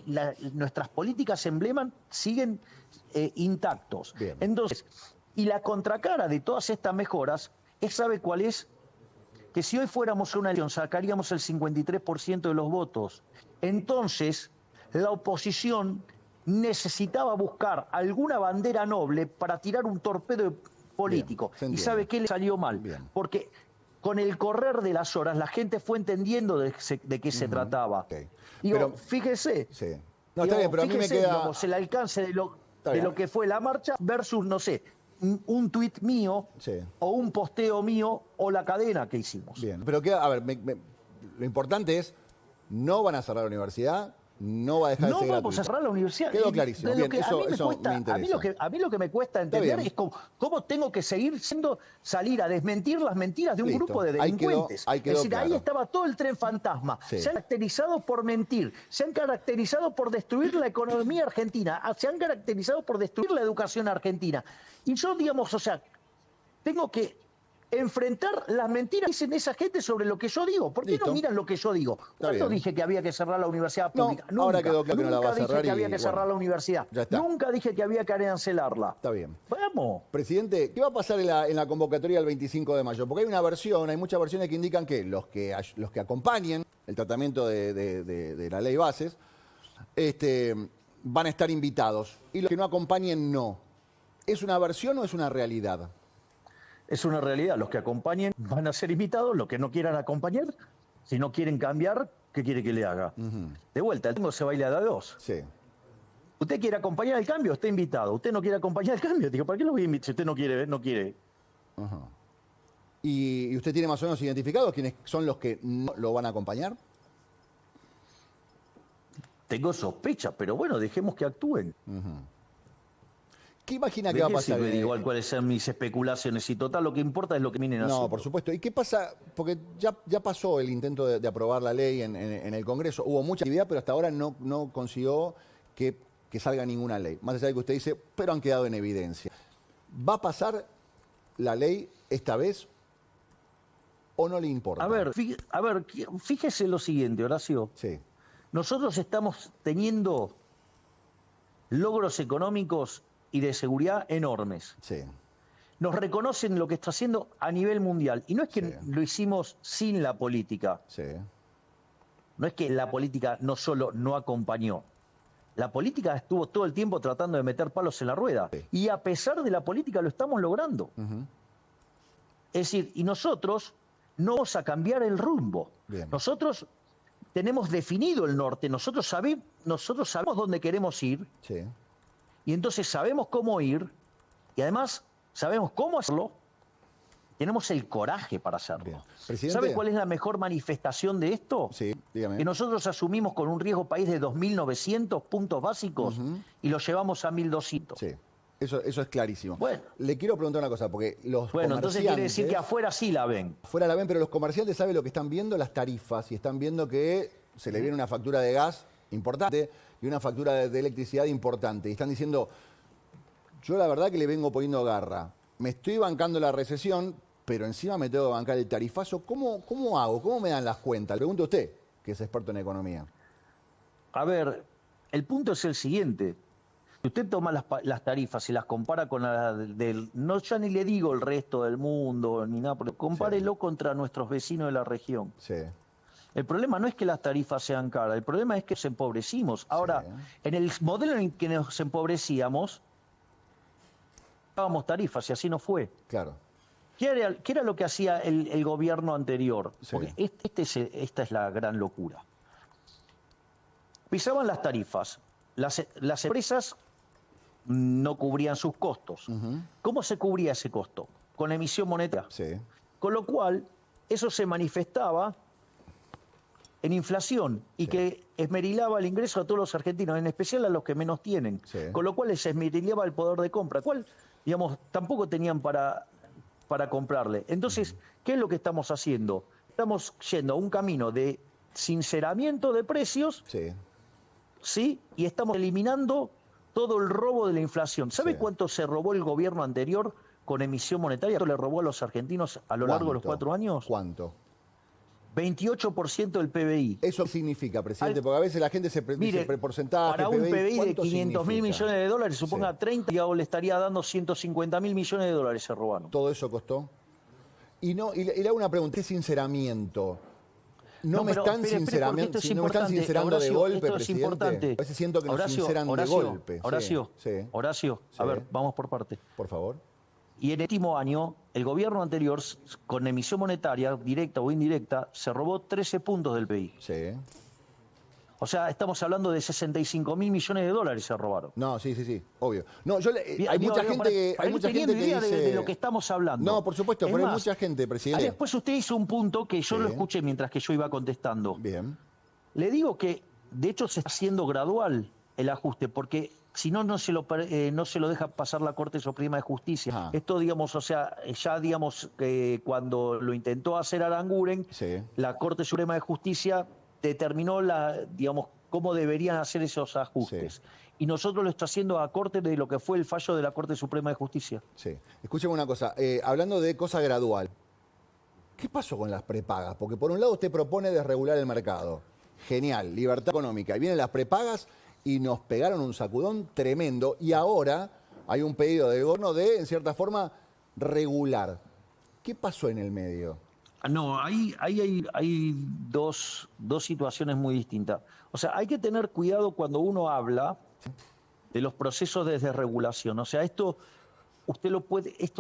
[SPEAKER 2] nuestras políticas emblema siguen intactos.
[SPEAKER 1] Bien.
[SPEAKER 2] Entonces, y la contracara de todas estas mejoras, ¿sabe cuál es? Que si hoy fuéramos a una elección sacaríamos el 53% de los votos. Entonces, la oposición necesitaba buscar alguna bandera noble para tirar un torpedo político.
[SPEAKER 1] Bien, se
[SPEAKER 2] ¿Y
[SPEAKER 1] entiende.
[SPEAKER 2] sabe qué le salió mal?
[SPEAKER 1] Bien.
[SPEAKER 2] Porque con el correr de las horas la gente fue entendiendo de qué se trataba.
[SPEAKER 1] Ok.
[SPEAKER 2] Digo,
[SPEAKER 1] Pero-
[SPEAKER 2] fíjese.
[SPEAKER 1] Sí. No, está bien, pero a mí me
[SPEAKER 2] fíjese,
[SPEAKER 1] queda...
[SPEAKER 2] digamos, el alcance de
[SPEAKER 1] Está
[SPEAKER 2] lo
[SPEAKER 1] bien.
[SPEAKER 2] que fue la marcha versus, no sé, un tuit mío
[SPEAKER 1] Sí.
[SPEAKER 2] o un posteo mío o la cadena que hicimos.
[SPEAKER 1] Bien, pero a ver, lo importante es, no van a cerrar la universidad, no va a dejar de
[SPEAKER 2] No
[SPEAKER 1] ser
[SPEAKER 2] vamos
[SPEAKER 1] gratuita.
[SPEAKER 2] a cerrar la universidad.
[SPEAKER 1] Quedó
[SPEAKER 2] Y
[SPEAKER 1] clarísimo.
[SPEAKER 2] de lo
[SPEAKER 1] Bien,
[SPEAKER 2] que
[SPEAKER 1] eso me
[SPEAKER 2] a
[SPEAKER 1] interesa.
[SPEAKER 2] a mí lo que me cuesta
[SPEAKER 1] Está
[SPEAKER 2] entender
[SPEAKER 1] bien.
[SPEAKER 2] es cómo tengo que salir a desmentir las mentiras de un
[SPEAKER 1] Listo.
[SPEAKER 2] grupo de
[SPEAKER 1] Ahí quedó
[SPEAKER 2] delincuentes. Es decir,
[SPEAKER 1] claro.
[SPEAKER 2] ahí estaba todo el tren fantasma.
[SPEAKER 1] Sí.
[SPEAKER 2] Se han caracterizado por mentir, se han caracterizado por destruir la economía argentina, se han caracterizado por destruir la educación argentina. Y yo, digamos, o sea, tengo que enfrentar las mentiras que dicen esa gente sobre lo que yo digo. ¿Por qué
[SPEAKER 1] Listo.
[SPEAKER 2] no miran lo que yo digo? ¿Cuándo
[SPEAKER 1] bien.
[SPEAKER 2] dije que había que cerrar la universidad
[SPEAKER 1] No,
[SPEAKER 2] pública?
[SPEAKER 1] ahora quedó claro que no la va a
[SPEAKER 2] Nunca
[SPEAKER 1] cerrar
[SPEAKER 2] dije que había
[SPEAKER 1] y,
[SPEAKER 2] que cerrar
[SPEAKER 1] bueno,
[SPEAKER 2] la universidad.
[SPEAKER 1] ya está.
[SPEAKER 2] Nunca dije que había que arancelarla.
[SPEAKER 1] Está bien.
[SPEAKER 2] Vamos.
[SPEAKER 1] Presidente, ¿qué va a pasar en la convocatoria del 25 de mayo? Porque hay muchas versiones que indican que los que acompañen el tratamiento de la ley bases van a estar invitados y los que no acompañen no. ¿Es una versión o es una realidad?
[SPEAKER 2] Es una realidad. Los que acompañen van a ser invitados, los que no quieran acompañar, si no quieren cambiar, ¿qué quiere que le haga? De vuelta, el tango se baila de a dos.
[SPEAKER 1] Sí.
[SPEAKER 2] Usted quiere acompañar el cambio, está invitado. Usted no quiere acompañar el cambio. Digo, ¿para qué lo voy a invitar? Si usted no quiere.
[SPEAKER 1] Ajá. ¿Y usted tiene más o menos identificados quiénes son los que no lo van a acompañar?
[SPEAKER 2] Tengo sospecha, pero bueno, dejemos que actúen.
[SPEAKER 1] ¿Qué imagina que
[SPEAKER 2] ¿De
[SPEAKER 1] va a
[SPEAKER 2] qué
[SPEAKER 1] pasar?
[SPEAKER 2] sirve igual cuáles sean mis especulaciones? Y total, lo que importa es lo que vienen haciendo.
[SPEAKER 1] No, por supuesto. ¿Y qué pasa? Porque ya pasó el intento de aprobar la ley en el Congreso. Hubo mucha actividad, pero hasta ahora no consiguió que salga ninguna ley. Más allá de que usted dice, pero han quedado en evidencia. ¿Va a pasar la ley esta vez o no le importa?
[SPEAKER 2] A ver, fíjese lo siguiente, Horacio.
[SPEAKER 1] Sí,
[SPEAKER 2] Nosotros estamos teniendo logros económicos y de seguridad enormes.
[SPEAKER 1] sí,
[SPEAKER 2] Nos reconocen lo que está haciendo a nivel mundial. Y no es que
[SPEAKER 1] Sí.
[SPEAKER 2] lo hicimos sin la política.
[SPEAKER 1] sí.
[SPEAKER 2] No es que la política no solo no acompañó. La política estuvo todo el tiempo tratando de meter palos en la rueda.
[SPEAKER 1] Sí.
[SPEAKER 2] Y a pesar de la política lo estamos logrando. Es decir, y nosotros no vamos a cambiar el rumbo.
[SPEAKER 1] Bien.
[SPEAKER 2] Nosotros tenemos definido el norte. Nosotros sabemos dónde queremos ir.
[SPEAKER 1] Sí.
[SPEAKER 2] Y entonces sabemos cómo ir. Y además sabemos cómo hacerlo. Tenemos el coraje para hacerlo.
[SPEAKER 1] Bien. Presidente.
[SPEAKER 2] ¿Sabe cuál es la mejor manifestación de esto?
[SPEAKER 1] Sí, dígame.
[SPEAKER 2] Que nosotros asumimos con un riesgo país de 2.900 puntos básicos y lo llevamos a 1.200.
[SPEAKER 1] Sí, eso es clarísimo.
[SPEAKER 2] Bueno.
[SPEAKER 1] Le quiero preguntar una cosa, porque los
[SPEAKER 2] Bueno, entonces quiere decir que
[SPEAKER 1] comerciantes-
[SPEAKER 2] afuera sí la ven.
[SPEAKER 1] Fuera la ven, pero los comerciantes saben lo que están viendo, las tarifas, y están viendo que se le viene una factura de gas importante y una factura de electricidad importante. Y están diciendo, yo la verdad que le vengo poniendo garra. Me estoy bancando la recesión, pero encima me tengo que bancar el tarifazo. ¿Cómo hago? ¿Cómo me dan las cuentas? Le pregunto a usted, que es experto en economía.
[SPEAKER 2] A ver, el punto es el siguiente. Si usted toma las tarifas y las compara con las del... No, ya ni le digo el resto del mundo, ni nada, pero compárelo contra nuestros vecinos de la región.
[SPEAKER 1] Sí,
[SPEAKER 2] El problema no es que las tarifas sean caras, el problema es que nos empobrecimos. Ahora, en el modelo en que nos empobrecíamos, pagábamos tarifas y así no fue.
[SPEAKER 1] claro.
[SPEAKER 2] ¿Qué era lo que hacía el gobierno anterior?
[SPEAKER 1] Sí.
[SPEAKER 2] Porque esta es la gran locura. Pisaban las tarifas, las empresas no cubrían sus costos. ¿Cómo se cubría ese costo? Con emisión monetaria.
[SPEAKER 1] Sí,
[SPEAKER 2] Con lo cual, eso se manifestaba en inflación y que esmerilaba el ingreso a todos los argentinos, en especial a los que menos tienen.
[SPEAKER 1] Sí.
[SPEAKER 2] Con lo cual les esmerilaba el poder de compra, cual, digamos, tampoco tenían para comprarle. Entonces, ¿qué es lo que estamos haciendo? Estamos yendo a un camino de sinceramiento de precios,
[SPEAKER 1] sí.
[SPEAKER 2] ¿sí? Y estamos eliminando todo el robo de la inflación. ¿Sabe
[SPEAKER 1] Sí.
[SPEAKER 2] cuánto se robó el gobierno anterior con emisión monetaria? ¿Cuánto le robó a los argentinos a lo largo de los 4 años?
[SPEAKER 1] ¿Cuánto?
[SPEAKER 2] 28% del PBI.
[SPEAKER 1] ¿Eso significa, presidente? Porque a veces la gente dice
[SPEAKER 2] Mire,
[SPEAKER 1] porcentaje,
[SPEAKER 2] para un PBI de
[SPEAKER 1] ¿cuánto
[SPEAKER 2] 500 mil
[SPEAKER 1] significa?
[SPEAKER 2] millones de dólares, suponga
[SPEAKER 1] Sí.
[SPEAKER 2] 30, digamos, le estaría dando 150 mil millones de dólares se robaron.
[SPEAKER 1] ¿Todo eso costó? Y le hago una pregunta, ¿qué sinceramiento? No me
[SPEAKER 2] pero
[SPEAKER 1] están
[SPEAKER 2] espere, porque
[SPEAKER 1] sincerando,
[SPEAKER 2] esto es
[SPEAKER 1] no me están
[SPEAKER 2] importante,
[SPEAKER 1] sincerando de
[SPEAKER 2] Horacio,
[SPEAKER 1] golpe,
[SPEAKER 2] esto es
[SPEAKER 1] presidente.
[SPEAKER 2] importante.
[SPEAKER 1] A veces siento que nos sinceran de golpe. Sí,
[SPEAKER 2] Horacio,
[SPEAKER 1] sí.
[SPEAKER 2] Horacio, a
[SPEAKER 1] Sí.
[SPEAKER 2] ver, vamos por parte.
[SPEAKER 1] Por favor.
[SPEAKER 2] Y en el último año, el gobierno anterior, con emisión monetaria, directa o indirecta, se robó 13 puntos del PBI.
[SPEAKER 1] Sí.
[SPEAKER 2] O sea, estamos hablando de 65.000 millones de dólares se robaron.
[SPEAKER 1] No, sí, obvio. No, hay
[SPEAKER 2] Digo,
[SPEAKER 1] mucha gente que,
[SPEAKER 2] para
[SPEAKER 1] hay
[SPEAKER 2] ir
[SPEAKER 1] mucha gente que
[SPEAKER 2] teniendo idea
[SPEAKER 1] dice...
[SPEAKER 2] de lo que estamos hablando.
[SPEAKER 1] No, por supuesto,
[SPEAKER 2] Es
[SPEAKER 1] pero hay
[SPEAKER 2] más,
[SPEAKER 1] mucha gente, presidente.
[SPEAKER 2] después usted hizo un punto que yo
[SPEAKER 1] Sí.
[SPEAKER 2] lo escuché mientras que yo iba contestando.
[SPEAKER 1] Bien.
[SPEAKER 2] Le digo que, de hecho, se está haciendo gradual el ajuste, porque si no, no se lo deja pasar la Corte Suprema de Justicia.
[SPEAKER 1] Ajá.
[SPEAKER 2] Esto, digamos, o sea, ya, digamos, cuando lo intentó hacer Aranguren,
[SPEAKER 1] Sí.
[SPEAKER 2] la Corte Suprema de Justicia determinó, digamos, cómo deberían hacer esos ajustes.
[SPEAKER 1] Sí.
[SPEAKER 2] Y nosotros lo está haciendo a corte de lo que fue el fallo de la Corte Suprema de Justicia.
[SPEAKER 1] Sí. Escúcheme una cosa, hablando de cosa gradual, ¿qué pasó con las prepagas? Porque por un lado usted propone desregular el mercado. Genial, libertad económica. Y vienen las prepagas y nos pegaron un sacudón tremendo. Y ahora hay un pedido del gobierno de, en cierta forma, regular. ¿Qué pasó en el medio?
[SPEAKER 2] No, ahí hay dos situaciones muy distintas. O sea, hay que tener cuidado cuando uno habla de los procesos de desregulación. O sea, esto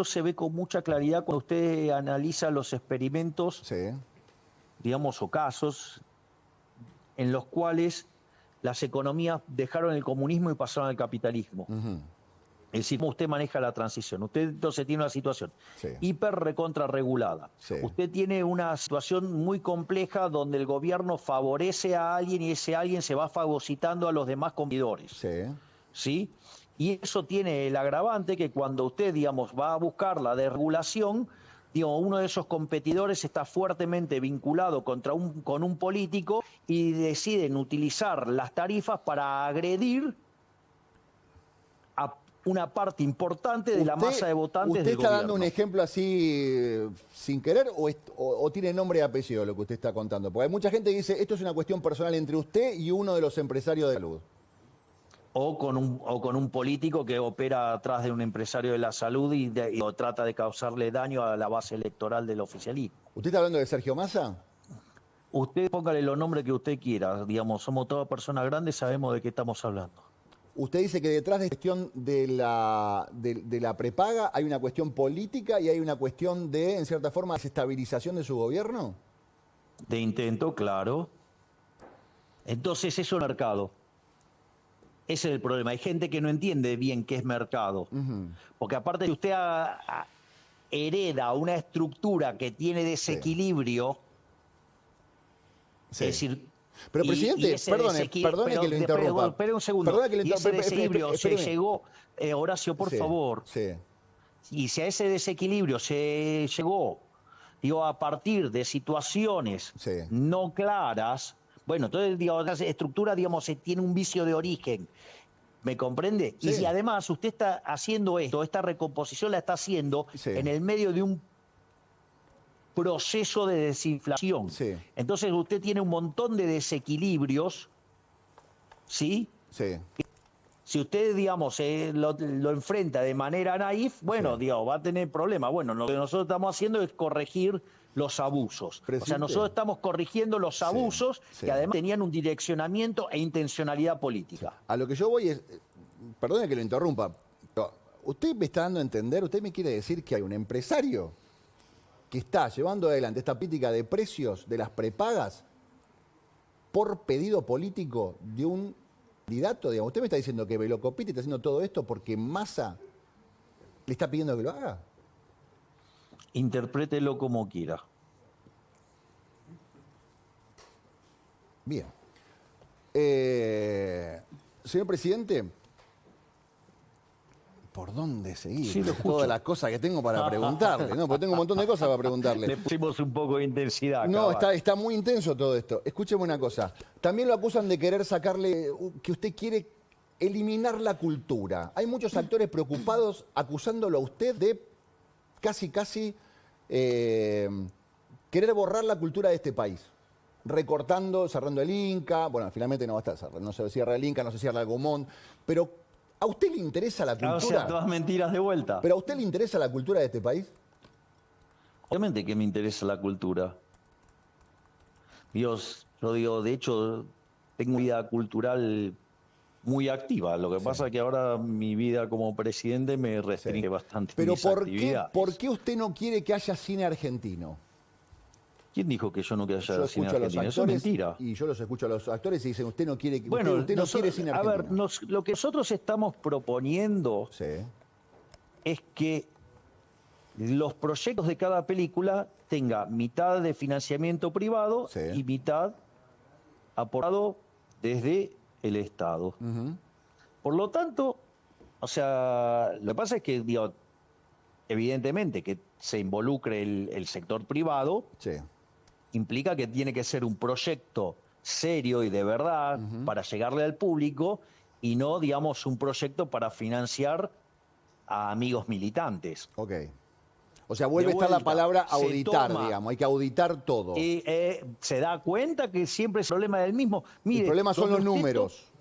[SPEAKER 2] se ve con mucha claridad cuando usted analiza los experimentos,
[SPEAKER 1] Sí.
[SPEAKER 2] digamos, o casos en los cuales las economías dejaron el comunismo y pasaron al capitalismo.
[SPEAKER 1] Ujú.
[SPEAKER 2] Es decir, cómo usted maneja la transición. Usted entonces tiene una situación
[SPEAKER 1] Sí.
[SPEAKER 2] hiper recontra regulada.
[SPEAKER 1] Sí.
[SPEAKER 2] Usted tiene una situación muy compleja donde el gobierno favorece a alguien y ese alguien se va fagocitando a los demás competidores.
[SPEAKER 1] Sí.
[SPEAKER 2] ¿Sí? Y eso tiene el agravante que cuando usted, digamos, va a buscar la desregulación, digo, uno de esos competidores está fuertemente vinculado con un político y deciden utilizar las tarifas para agredir a una parte importante de la masa de votantes
[SPEAKER 1] ¿Usted
[SPEAKER 2] del
[SPEAKER 1] está
[SPEAKER 2] gobierno.
[SPEAKER 1] dando un ejemplo así sin querer o tiene nombre y apellido lo que usted está contando? Porque hay mucha gente que dice, esto es una cuestión personal entre usted y uno de los empresarios de salud.
[SPEAKER 2] O con un político que opera atrás de un empresario de la salud y trata de causarle daño a la base electoral del oficialismo.
[SPEAKER 1] ¿Usted está hablando de Sergio Massa?
[SPEAKER 2] Usted póngale los nombres que usted quiera, digamos, somos todas personas grandes, sabemos de qué estamos hablando.
[SPEAKER 1] Usted dice que detrás de la cuestión de la prepaga hay una cuestión política y hay una cuestión de, en cierta forma, desestabilización de su gobierno.
[SPEAKER 2] De intento, claro. Entonces eso es mercado. Ese es el problema. Hay gente que no entiende bien qué es mercado.
[SPEAKER 1] Ujú.
[SPEAKER 2] Porque aparte de usted hereda una estructura que tiene desequilibrio,
[SPEAKER 1] Sí.
[SPEAKER 2] es decir...
[SPEAKER 1] Pero, presidente, perdone que lo interrumpa.
[SPEAKER 2] Espere un segundo.
[SPEAKER 1] Perdone que lo
[SPEAKER 2] Y ese
[SPEAKER 1] interrumpa.
[SPEAKER 2] desequilibrio se
[SPEAKER 1] Espéreme.
[SPEAKER 2] llegó, Horacio, por
[SPEAKER 1] Sí,
[SPEAKER 2] favor.
[SPEAKER 1] Sí.
[SPEAKER 2] Y si a ese desequilibrio se llegó, digo, a partir de situaciones
[SPEAKER 1] Sí.
[SPEAKER 2] no claras, bueno, entonces, digo, la estructura, digamos, tiene un vicio de origen. ¿Me comprende?
[SPEAKER 1] Sí.
[SPEAKER 2] Y si además usted está haciendo esto, esta recomposición la está haciendo
[SPEAKER 1] Sí.
[SPEAKER 2] en el medio de un proceso de desinflación.
[SPEAKER 1] Sí.
[SPEAKER 2] Entonces usted tiene un montón de desequilibrios, ¿sí?
[SPEAKER 1] Sí.
[SPEAKER 2] Si usted, digamos, lo enfrenta de manera naif, bueno,
[SPEAKER 1] Sí.
[SPEAKER 2] digamos, va a tener problemas. Bueno, lo que nosotros estamos haciendo es corregir los abusos. O sea,
[SPEAKER 1] Presidente.
[SPEAKER 2] nosotros estamos corrigiendo los
[SPEAKER 1] Sí,
[SPEAKER 2] abusos
[SPEAKER 1] sí.
[SPEAKER 2] que además tenían un direccionamiento e intencionalidad política.
[SPEAKER 1] A lo que yo voy es, perdone que lo interrumpa, pero usted me está dando a entender, usted me quiere decir que hay un empresario que está llevando adelante esta política de precios de las prepagas por pedido político de un candidato, digamos. Usted me está diciendo que Velocopiti está haciendo todo esto porque Massa le está pidiendo que lo haga.
[SPEAKER 2] Interprételo como quiera.
[SPEAKER 1] Bien. Señor presidente, ¿por dónde seguir?
[SPEAKER 2] Sí, lo escucho.
[SPEAKER 1] Todas las cosas que tengo para preguntarle, ¿no? Porque tengo un montón de cosas para preguntarle.
[SPEAKER 2] Le pusimos un poco de intensidad.
[SPEAKER 1] No,
[SPEAKER 2] cabal.
[SPEAKER 1] está muy intenso todo esto. Escúcheme una cosa. También lo acusan de querer sacarle, que usted quiere eliminar la cultura. Hay muchos actores preocupados acusándolo a usted de casi querer borrar la cultura de este país. Recortando, cerrando el Inca. Bueno, finalmente no va a estar, no se cierra el Inca, no se cierra el Gomón. Pero, ¿a usted le interesa la cultura?
[SPEAKER 2] O sea, todas mentiras de vuelta.
[SPEAKER 1] ¿Pero a usted le interesa la cultura de este país?
[SPEAKER 2] Obviamente que me interesa la cultura. Dios, yo digo, de hecho, tengo vida cultural muy activa. Lo que pasa es que ahora mi vida como presidente me restringe bastante
[SPEAKER 1] Pero
[SPEAKER 2] mis
[SPEAKER 1] ¿por
[SPEAKER 2] actividades.
[SPEAKER 1] qué usted no quiere que haya cine argentino?
[SPEAKER 2] ¿Quién dijo que yo no quería
[SPEAKER 1] Yo
[SPEAKER 2] hacer cine
[SPEAKER 1] escucho a los
[SPEAKER 2] argentino? Eso es
[SPEAKER 1] actores
[SPEAKER 2] mentira.
[SPEAKER 1] y yo los escucho a los actores y dicen, usted no quiere,
[SPEAKER 2] Bueno,
[SPEAKER 1] usted no quiere cine
[SPEAKER 2] a
[SPEAKER 1] argentino.
[SPEAKER 2] ver, lo que nosotros estamos proponiendo
[SPEAKER 1] Sí,
[SPEAKER 2] es que los proyectos de cada película tenga mitad de financiamiento privado
[SPEAKER 1] sí.
[SPEAKER 2] y mitad aportado desde el Estado. Por lo tanto, o sea, lo que pasa es que, digo, evidentemente que se involucre el sector privado
[SPEAKER 1] Sí.
[SPEAKER 2] implica que tiene que ser un proyecto serio y de verdad para llegarle al público y no, digamos, un proyecto para financiar a amigos militantes.
[SPEAKER 1] Ok. O sea, vuelve a
[SPEAKER 2] De
[SPEAKER 1] estar la
[SPEAKER 2] vuelta,
[SPEAKER 1] palabra
[SPEAKER 2] se
[SPEAKER 1] auditar,
[SPEAKER 2] toma.
[SPEAKER 1] digamos. Hay que auditar todo.
[SPEAKER 2] Y se da cuenta que siempre es el problema del mismo. Mire,
[SPEAKER 1] El problema son los
[SPEAKER 2] donde usted
[SPEAKER 1] números.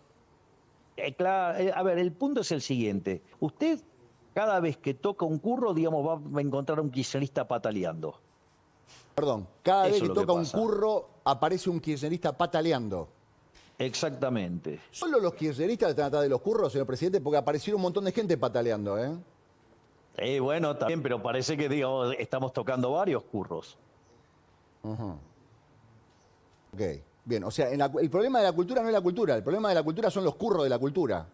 [SPEAKER 2] claro, a ver, el punto es el siguiente. Usted, cada vez que toca un curro, digamos, va a encontrar a un kirchnerista pataleando.
[SPEAKER 1] Perdón, cada
[SPEAKER 2] Eso
[SPEAKER 1] vez
[SPEAKER 2] es
[SPEAKER 1] que
[SPEAKER 2] lo que
[SPEAKER 1] toca un
[SPEAKER 2] pasa.
[SPEAKER 1] curro, aparece un kirchnerista pataleando.
[SPEAKER 2] Exactamente.
[SPEAKER 1] ¿Solo los kirchneristas están atrás de los curros, señor presidente? Porque aparecieron un montón de gente pataleando, ¿eh?
[SPEAKER 2] Bueno, también, pero parece que, digamos, estamos tocando varios curros.
[SPEAKER 1] Ok, bien. O sea, el problema de la cultura no es la cultura. El problema de la cultura son los curros de la cultura.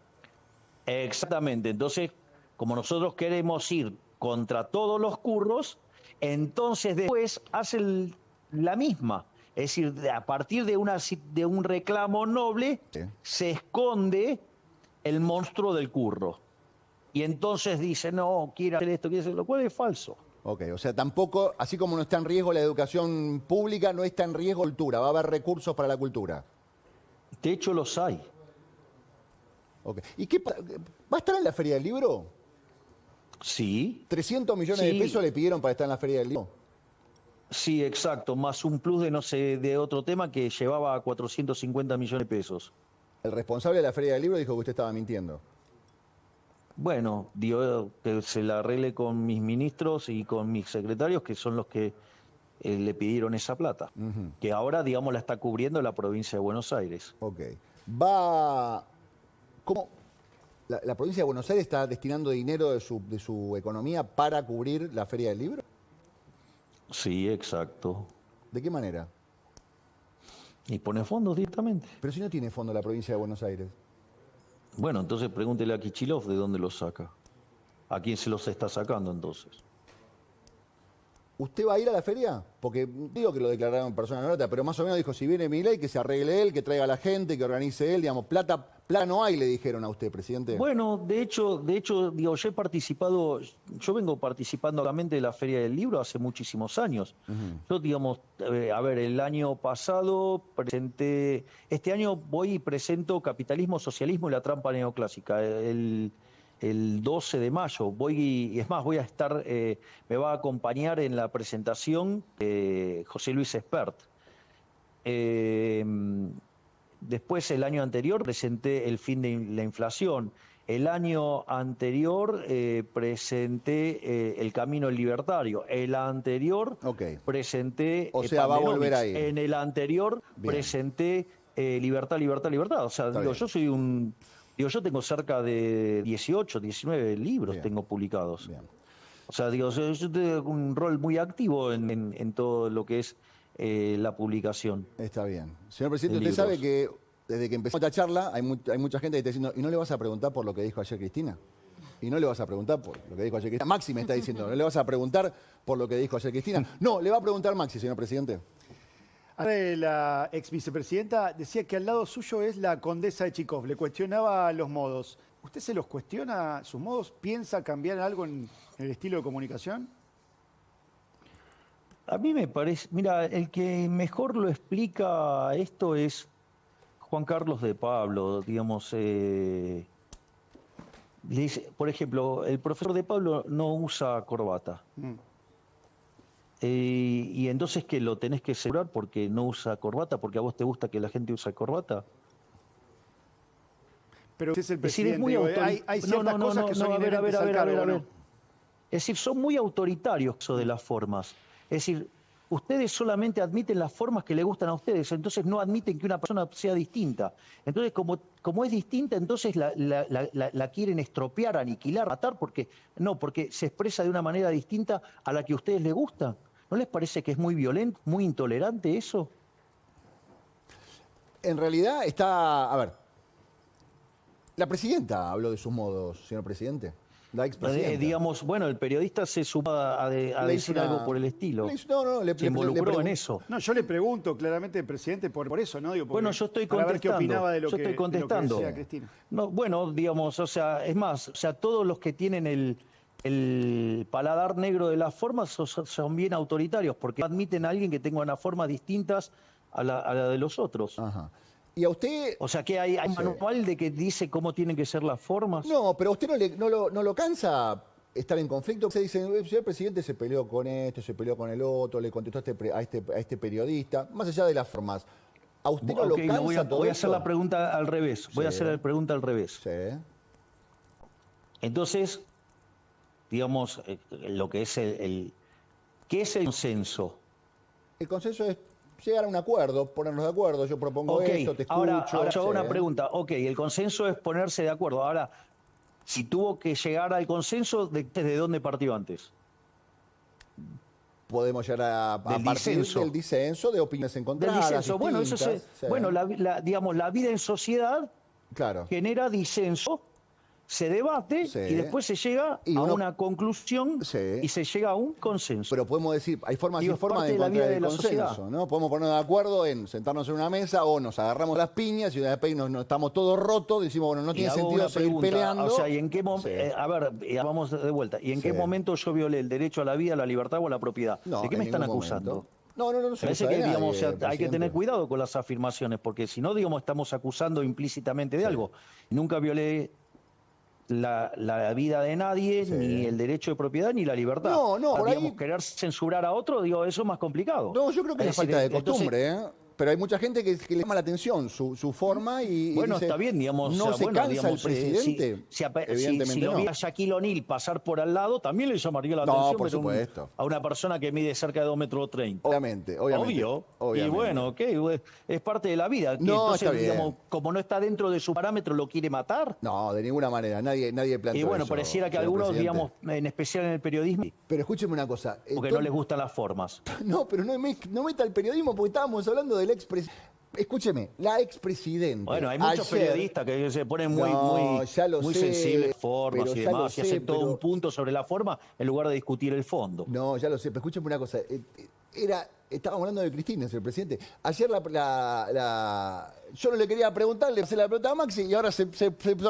[SPEAKER 2] Exactamente. Entonces, como nosotros queremos ir contra todos los curros, entonces después hacen la misma. Es decir, a partir de un reclamo noble,
[SPEAKER 1] Sí.
[SPEAKER 2] se esconde el monstruo del curro. Y entonces dice, no, quiere hacer esto, quiere hacer lo cual es falso.
[SPEAKER 1] Ok, o sea, tampoco, así como no está en riesgo la educación pública, no está en riesgo la cultura. Va a haber recursos para la cultura.
[SPEAKER 2] De hecho, los hay.
[SPEAKER 1] Ok. ¿Y qué va a estar en la Feria del Libro?
[SPEAKER 2] Sí,
[SPEAKER 1] 300 millones de
[SPEAKER 2] Sí.
[SPEAKER 1] pesos le pidieron para estar en la Feria del Libro.
[SPEAKER 2] sí, exacto. Más un plus de, no sé, de otro tema que llevaba a 450 millones de pesos.
[SPEAKER 1] El responsable de la Feria del Libro dijo que usted estaba mintiendo.
[SPEAKER 2] Bueno, digo que se la arregle con mis ministros y con mis secretarios, que son los que le pidieron esa plata, que ahora, digamos, la está cubriendo la provincia de Buenos Aires.
[SPEAKER 1] Ok. Va. ¿Cómo? ¿La provincia de Buenos Aires está destinando dinero de su economía para cubrir la Feria del Libro?
[SPEAKER 2] Sí, exacto.
[SPEAKER 1] ¿De qué manera?
[SPEAKER 2] Y pone fondos directamente.
[SPEAKER 1] Pero si no tiene fondo la provincia de Buenos Aires.
[SPEAKER 2] Bueno, entonces pregúntele a Kicillof de dónde los saca. ¿A quién se los está sacando entonces?
[SPEAKER 1] ¿Usted va a ir a la feria? Porque digo que lo declararon persona no grata, pero más o menos dijo, si viene Milei, que se arregle él, que traiga a la gente, que organice él, digamos, plata no hay, le dijeron a usted, presidente.
[SPEAKER 2] Bueno, de hecho, digo, yo vengo participando activamente de la Feria del Libro hace muchísimos años. Yo, digamos, a ver, el año pasado este año voy y presento Capitalismo, Socialismo y la Trampa Neoclásica, el 12 de mayo. Y es más, voy a estar, me va a acompañar en la presentación José Luis Espert. Después, el año anterior, presenté El fin de la inflación. El año anterior presenté El camino del libertario. El anterior presenté
[SPEAKER 1] O sea, va a volver
[SPEAKER 2] Pandenomics.
[SPEAKER 1] a ir.
[SPEAKER 2] En el anterior presenté Libertad, Libertad, Libertad. O sea, digo, yo soy yo tengo cerca de 18, 19 libros tengo publicados.
[SPEAKER 1] Bien.
[SPEAKER 2] O sea, digo, yo tengo un rol muy activo en todo lo que es la publicación.
[SPEAKER 1] Está bien. Señor presidente,
[SPEAKER 2] De
[SPEAKER 1] usted sabe
[SPEAKER 2] libros.
[SPEAKER 1] que desde que empezó esta charla hay mucha gente que está diciendo, ¿y no le vas a preguntar por lo que dijo ayer Cristina? Y no le vas a preguntar por lo que dijo ayer Cristina. Maxi me está diciendo, ¿no le vas a preguntar por lo que dijo ayer Cristina? No, le va a preguntar Maxi, señor presidente.
[SPEAKER 3] La ex vicepresidenta decía que al lado suyo es la condesa de Chicov. Le cuestionaba los modos. ¿Usted se los cuestiona, sus modos? ¿Piensa cambiar algo en el estilo de comunicación?
[SPEAKER 2] A mí me parece, mira, el que mejor lo explica esto es Juan Carlos de Pablo, digamos. Dice, por ejemplo, el profesor de Pablo no usa corbata. Y entonces, ¿qué? ¿Lo tenés que asegurar porque no usa corbata? ¿Porque a vos te gusta que la gente use corbata?
[SPEAKER 3] Pero usted es el
[SPEAKER 2] Es decir, es
[SPEAKER 3] presidente.
[SPEAKER 2] muy
[SPEAKER 3] digo,
[SPEAKER 2] autoritario.
[SPEAKER 3] hay ciertas cosas que son inherentes al cargo, ¿no?
[SPEAKER 2] Es decir, son muy autoritarios eso de las formas. Es decir, ustedes solamente admiten las formas que le gustan a ustedes, entonces no admiten que una persona sea distinta. Entonces, como es distinta, entonces la quieren estropear, aniquilar, matar, porque se expresa de una manera distinta a la que a ustedes les gusta. ¿No les parece que es muy violento, muy intolerante eso?
[SPEAKER 1] En realidad está, a ver, la presidenta habló de sus modos, señor presidente. La expresidenta.
[SPEAKER 2] Digamos, bueno, el periodista se sumó a decir algo por el estilo. Se involucró en eso.
[SPEAKER 3] No, yo le pregunto claramente al presidente por eso, ¿no? Digo,
[SPEAKER 2] Bueno, yo estoy
[SPEAKER 3] para ver qué
[SPEAKER 2] contestando.
[SPEAKER 3] opinaba de lo
[SPEAKER 2] Yo
[SPEAKER 3] que,
[SPEAKER 2] estoy contestando.
[SPEAKER 3] de lo que decía Cristina.
[SPEAKER 2] No, bueno, digamos, o sea, es más, o sea, todos los que tienen el paladar negro de las formas son bien autoritarios, porque admiten a alguien que tenga unas formas distintas a la de los otros.
[SPEAKER 1] Ajá. ¿Y a usted?
[SPEAKER 2] O sea, que hay un manual de que dice cómo tienen que ser las formas.
[SPEAKER 1] No, pero a usted no lo cansa estar en conflicto. Usted dice, el señor presidente se peleó con esto, se peleó con el otro, le contestó a este periodista, más allá de las formas. ¿A usted no lo cansa todo
[SPEAKER 2] voy a hacer
[SPEAKER 1] esto?
[SPEAKER 2] la pregunta al revés. Voy a hacer la pregunta al revés.
[SPEAKER 1] Sí.
[SPEAKER 2] Entonces, digamos, lo que es ¿qué es el consenso?
[SPEAKER 1] El consenso es llegar a un acuerdo, ponernos de acuerdo. Yo propongo esto, te escucho.
[SPEAKER 2] Ahora yo hago
[SPEAKER 1] sí.
[SPEAKER 2] una pregunta. Ok, el consenso es ponerse de acuerdo. Ahora, si tuvo que llegar al consenso, ¿desde dónde partió antes?
[SPEAKER 1] Podemos llegar a partir del disenso, de opiniones encontradas.
[SPEAKER 2] Del disenso. Bueno, eso bueno, digamos, la vida en sociedad genera disenso, se debate y después se llega a una conclusión y se llega a un consenso.
[SPEAKER 1] Pero podemos decir, hay formas y formas de
[SPEAKER 2] la vida
[SPEAKER 1] encontrar
[SPEAKER 2] de
[SPEAKER 1] el
[SPEAKER 2] la
[SPEAKER 1] consenso,
[SPEAKER 2] sociedad.
[SPEAKER 1] ¿no? Podemos ponernos de acuerdo en sentarnos en una mesa o nos agarramos las piñas y una vez nos estamos todos rotos, decimos, bueno, no tiene sentido seguir peleando.
[SPEAKER 2] O sea, ¿y en qué momento? A ver, vamos de vuelta. ¿Y en qué momento yo violé el derecho a la vida, a la libertad o a la propiedad?
[SPEAKER 1] No,
[SPEAKER 2] ¿De qué me están acusando?
[SPEAKER 1] No.
[SPEAKER 2] Parece que, digamos, hay que tener cuidado con las afirmaciones, porque si no, digamos, estamos acusando implícitamente de algo. Nunca violé la vida de nadie, ni el derecho de propiedad, ni la libertad.
[SPEAKER 1] No, por
[SPEAKER 2] digamos,
[SPEAKER 1] ahí...
[SPEAKER 2] querer censurar a otro, digo, eso es más complicado.
[SPEAKER 1] No, yo creo que es falta de costumbre, Pero hay mucha gente que le llama la atención su forma y
[SPEAKER 2] bueno,
[SPEAKER 1] dice,
[SPEAKER 2] está bien, digamos.
[SPEAKER 1] no se cansa
[SPEAKER 2] digamos,
[SPEAKER 1] el presidente. Evidentemente
[SPEAKER 2] si lo
[SPEAKER 1] no.
[SPEAKER 2] vi a Shaquille O'Neal pasar por al lado, también le llamaría la atención.
[SPEAKER 1] No, por supuesto.
[SPEAKER 2] A una persona que mide cerca de 2,30 m.
[SPEAKER 1] Obviamente.
[SPEAKER 2] Obvio. Y bueno, es parte de la vida.
[SPEAKER 1] No,
[SPEAKER 2] entonces,
[SPEAKER 1] está bien.
[SPEAKER 2] digamos, como no está dentro de su parámetro, ¿lo quiere matar?
[SPEAKER 1] No, de ninguna manera. Nadie planteó
[SPEAKER 2] Y bueno,
[SPEAKER 1] eso,
[SPEAKER 2] pareciera que
[SPEAKER 1] señor
[SPEAKER 2] algunos,
[SPEAKER 1] presidente.
[SPEAKER 2] digamos, en especial en el periodismo,
[SPEAKER 1] Pero escúcheme una cosa.
[SPEAKER 2] porque no les gustan las formas.
[SPEAKER 1] No, pero no meta el periodismo porque estábamos hablando del expresidente. Escúcheme, la expresidenta.
[SPEAKER 2] Bueno, hay muchos periodistas que se ponen muy sensibles a formas y demás, y hacen todo un punto sobre la forma en lugar de discutir el fondo.
[SPEAKER 1] No, ya lo sé, pero escúcheme una cosa. Estábamos hablando de Cristina, señor presidente. Ayer yo no le quería preguntar, le hice la pregunta a Maxi y ahora se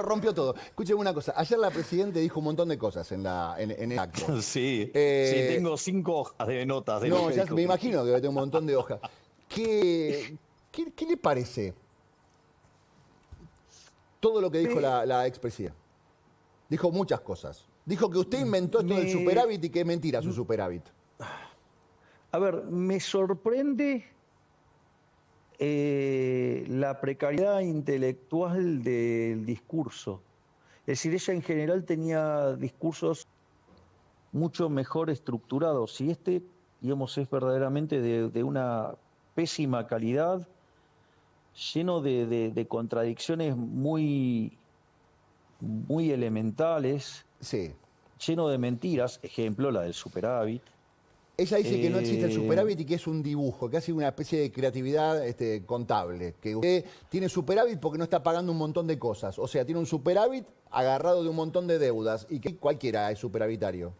[SPEAKER 1] rompió todo. Escúcheme una cosa. Ayer la presidenta dijo un montón de cosas en el acto.
[SPEAKER 2] Sí, tengo 5 hojas de notas.
[SPEAKER 1] No, ya me imagino que tengo un montón de hojas. ¿Qué le parece todo lo que dijo la expresidenta? Dijo muchas cosas. Dijo que usted inventó esto del superávit y que es mentira su superávit.
[SPEAKER 2] A ver, me sorprende la precariedad intelectual del discurso. Es decir, ella en general tenía discursos mucho mejor estructurados. Y digamos, es verdaderamente de una pésima calidad, lleno de contradicciones muy elementales, lleno de mentiras, ejemplo, la del superávit.
[SPEAKER 1] Ella dice que no existe el superávit y que es un dibujo, que hace una especie de creatividad contable, que usted tiene superávit porque no está pagando un montón de cosas, o sea, tiene un superávit agarrado de un montón de deudas, y que cualquiera es superavitario.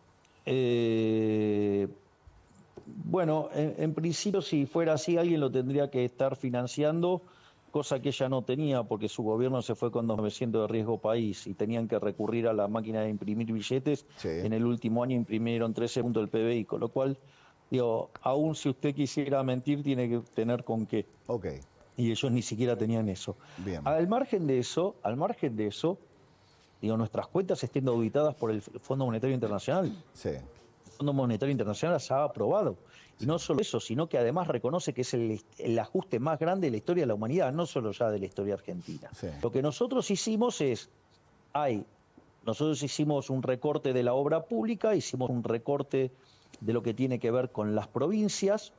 [SPEAKER 2] Bueno, en principio, si fuera así, alguien lo tendría que estar financiando, cosa que ella no tenía, porque su gobierno se fue con 200 de riesgo país y tenían que recurrir a la máquina de imprimir billetes. En el último año imprimieron 13 puntos del PBI, con lo cual, digo, aún si usted quisiera mentir, tiene que tener con qué. Y ellos ni siquiera tenían eso.
[SPEAKER 1] Bien.
[SPEAKER 2] Al margen de eso, digo, nuestras cuentas estén auditadas por el Fondo Monetario Internacional. El Fondo Monetario Internacional se ha aprobado. Y no solo eso, sino que además reconoce que es el ajuste más grande de la historia de la humanidad, no solo ya de la historia argentina. Lo que nosotros hicimos nosotros hicimos un recorte de la obra pública, hicimos un recorte de lo que tiene que ver con las provincias,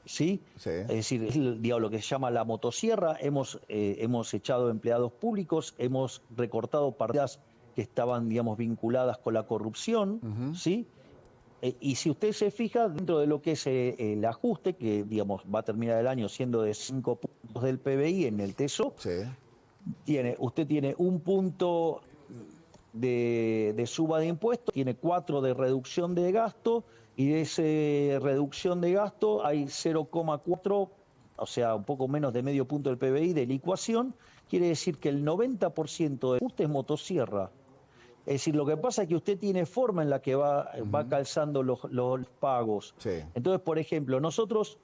[SPEAKER 2] ¿sí? Es decir, digamos, lo que se llama la motosierra, hemos echado empleados públicos, hemos recortado partidas que estaban, digamos, vinculadas con la corrupción, ¿sí? y si usted se fija, dentro de lo que es el ajuste, que digamos va a terminar el año siendo de 5 puntos del PBI en el Tesoro,
[SPEAKER 1] Sí.
[SPEAKER 2] usted tiene 1 punto de suba de impuestos, tiene 4 de reducción de gasto, y de esa reducción de gasto hay 0,4, o sea, un poco menos de medio punto del PBI de licuación. Quiere decir que el 90% del ajuste es motosierra. Es decir, lo que pasa es que usted tiene forma en la que va calzando los pagos.
[SPEAKER 1] Sí.
[SPEAKER 2] Entonces, por ejemplo, nosotros,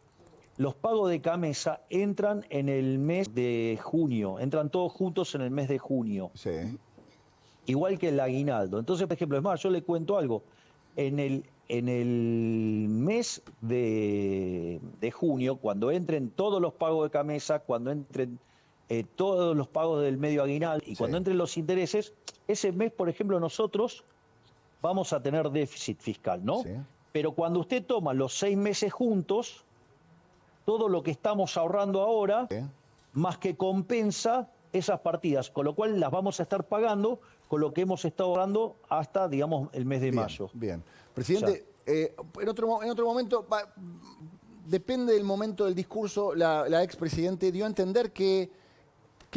[SPEAKER 2] los pagos de Camesa entran en el mes de junio, entran todos juntos en el mes de junio,
[SPEAKER 1] Sí.
[SPEAKER 2] igual que el aguinaldo. Entonces, por ejemplo, es más, yo le cuento algo. En el mes de junio, cuando entren todos los pagos de Camesa, cuando entren todos los pagos del medio aguinaldo y cuando entren los intereses, ese mes, por ejemplo, nosotros vamos a tener déficit fiscal, ¿no?
[SPEAKER 1] Sí.
[SPEAKER 2] Pero cuando usted toma los 6 meses juntos, todo lo que estamos ahorrando ahora,
[SPEAKER 1] Sí.
[SPEAKER 2] más que compensa esas partidas, con lo cual las vamos a estar pagando con lo que hemos estado ahorrando hasta, digamos, el mes de mayo.
[SPEAKER 1] Bien. Presidente, en otro momento, depende del momento del discurso, la expresidente dio a entender que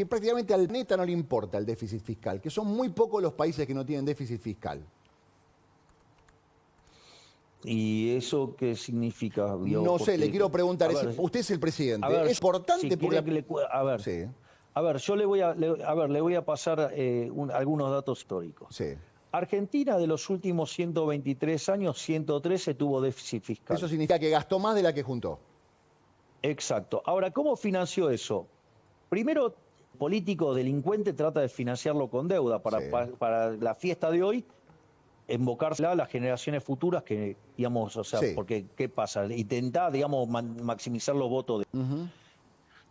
[SPEAKER 1] prácticamente al planeta no le importa el déficit fiscal, que son muy pocos los países que no tienen déficit fiscal.
[SPEAKER 2] ¿Y eso qué significa? Diego?
[SPEAKER 1] No sé,
[SPEAKER 2] Porque,
[SPEAKER 1] le quiero preguntar,
[SPEAKER 2] a ver,
[SPEAKER 1] usted es el presidente,
[SPEAKER 2] a ver,
[SPEAKER 1] ¿es importante?
[SPEAKER 2] si
[SPEAKER 1] porque
[SPEAKER 2] quiere que
[SPEAKER 1] Sí,
[SPEAKER 2] a ver, yo le voy a pasar algunos datos históricos.
[SPEAKER 1] sí.
[SPEAKER 2] Argentina, de los últimos 123 años, 113 tuvo déficit fiscal.
[SPEAKER 1] Eso significa que gastó más de la que juntó.
[SPEAKER 2] Exacto. Ahora, ¿cómo financió eso? Primero, político delincuente trata de financiarlo con deuda para la fiesta de hoy, invocársela a las generaciones futuras que, digamos, o sea,
[SPEAKER 1] Sí.
[SPEAKER 2] porque, ¿qué pasa? Intentá, digamos, maximizar los votos.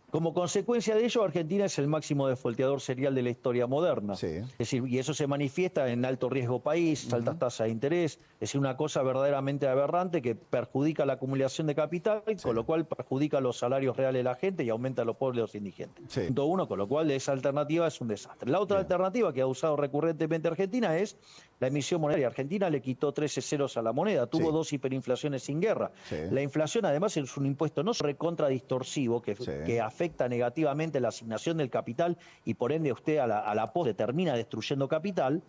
[SPEAKER 2] Como consecuencia de ello, Argentina es el máximo defolteador serial de la historia moderna.
[SPEAKER 1] Sí.
[SPEAKER 2] Es decir, y eso se manifiesta en alto riesgo país, altas tasas de interés, es decir, una cosa verdaderamente aberrante que perjudica la acumulación de capital, con lo cual perjudica los salarios reales de la gente y aumenta los pobres y los indigentes.
[SPEAKER 1] Sí.
[SPEAKER 2] Punto uno, con lo cual esa alternativa es un desastre. La otra alternativa que ha usado recurrentemente Argentina es la emisión monetaria. Argentina le quitó 13 ceros a la moneda, tuvo
[SPEAKER 1] Sí.
[SPEAKER 2] 2 hiperinflaciones sin guerra.
[SPEAKER 1] Sí.
[SPEAKER 2] La inflación además es un impuesto no recontra distorsivo que afecta negativamente la asignación del capital y por ende usted a la postre termina destruyendo capital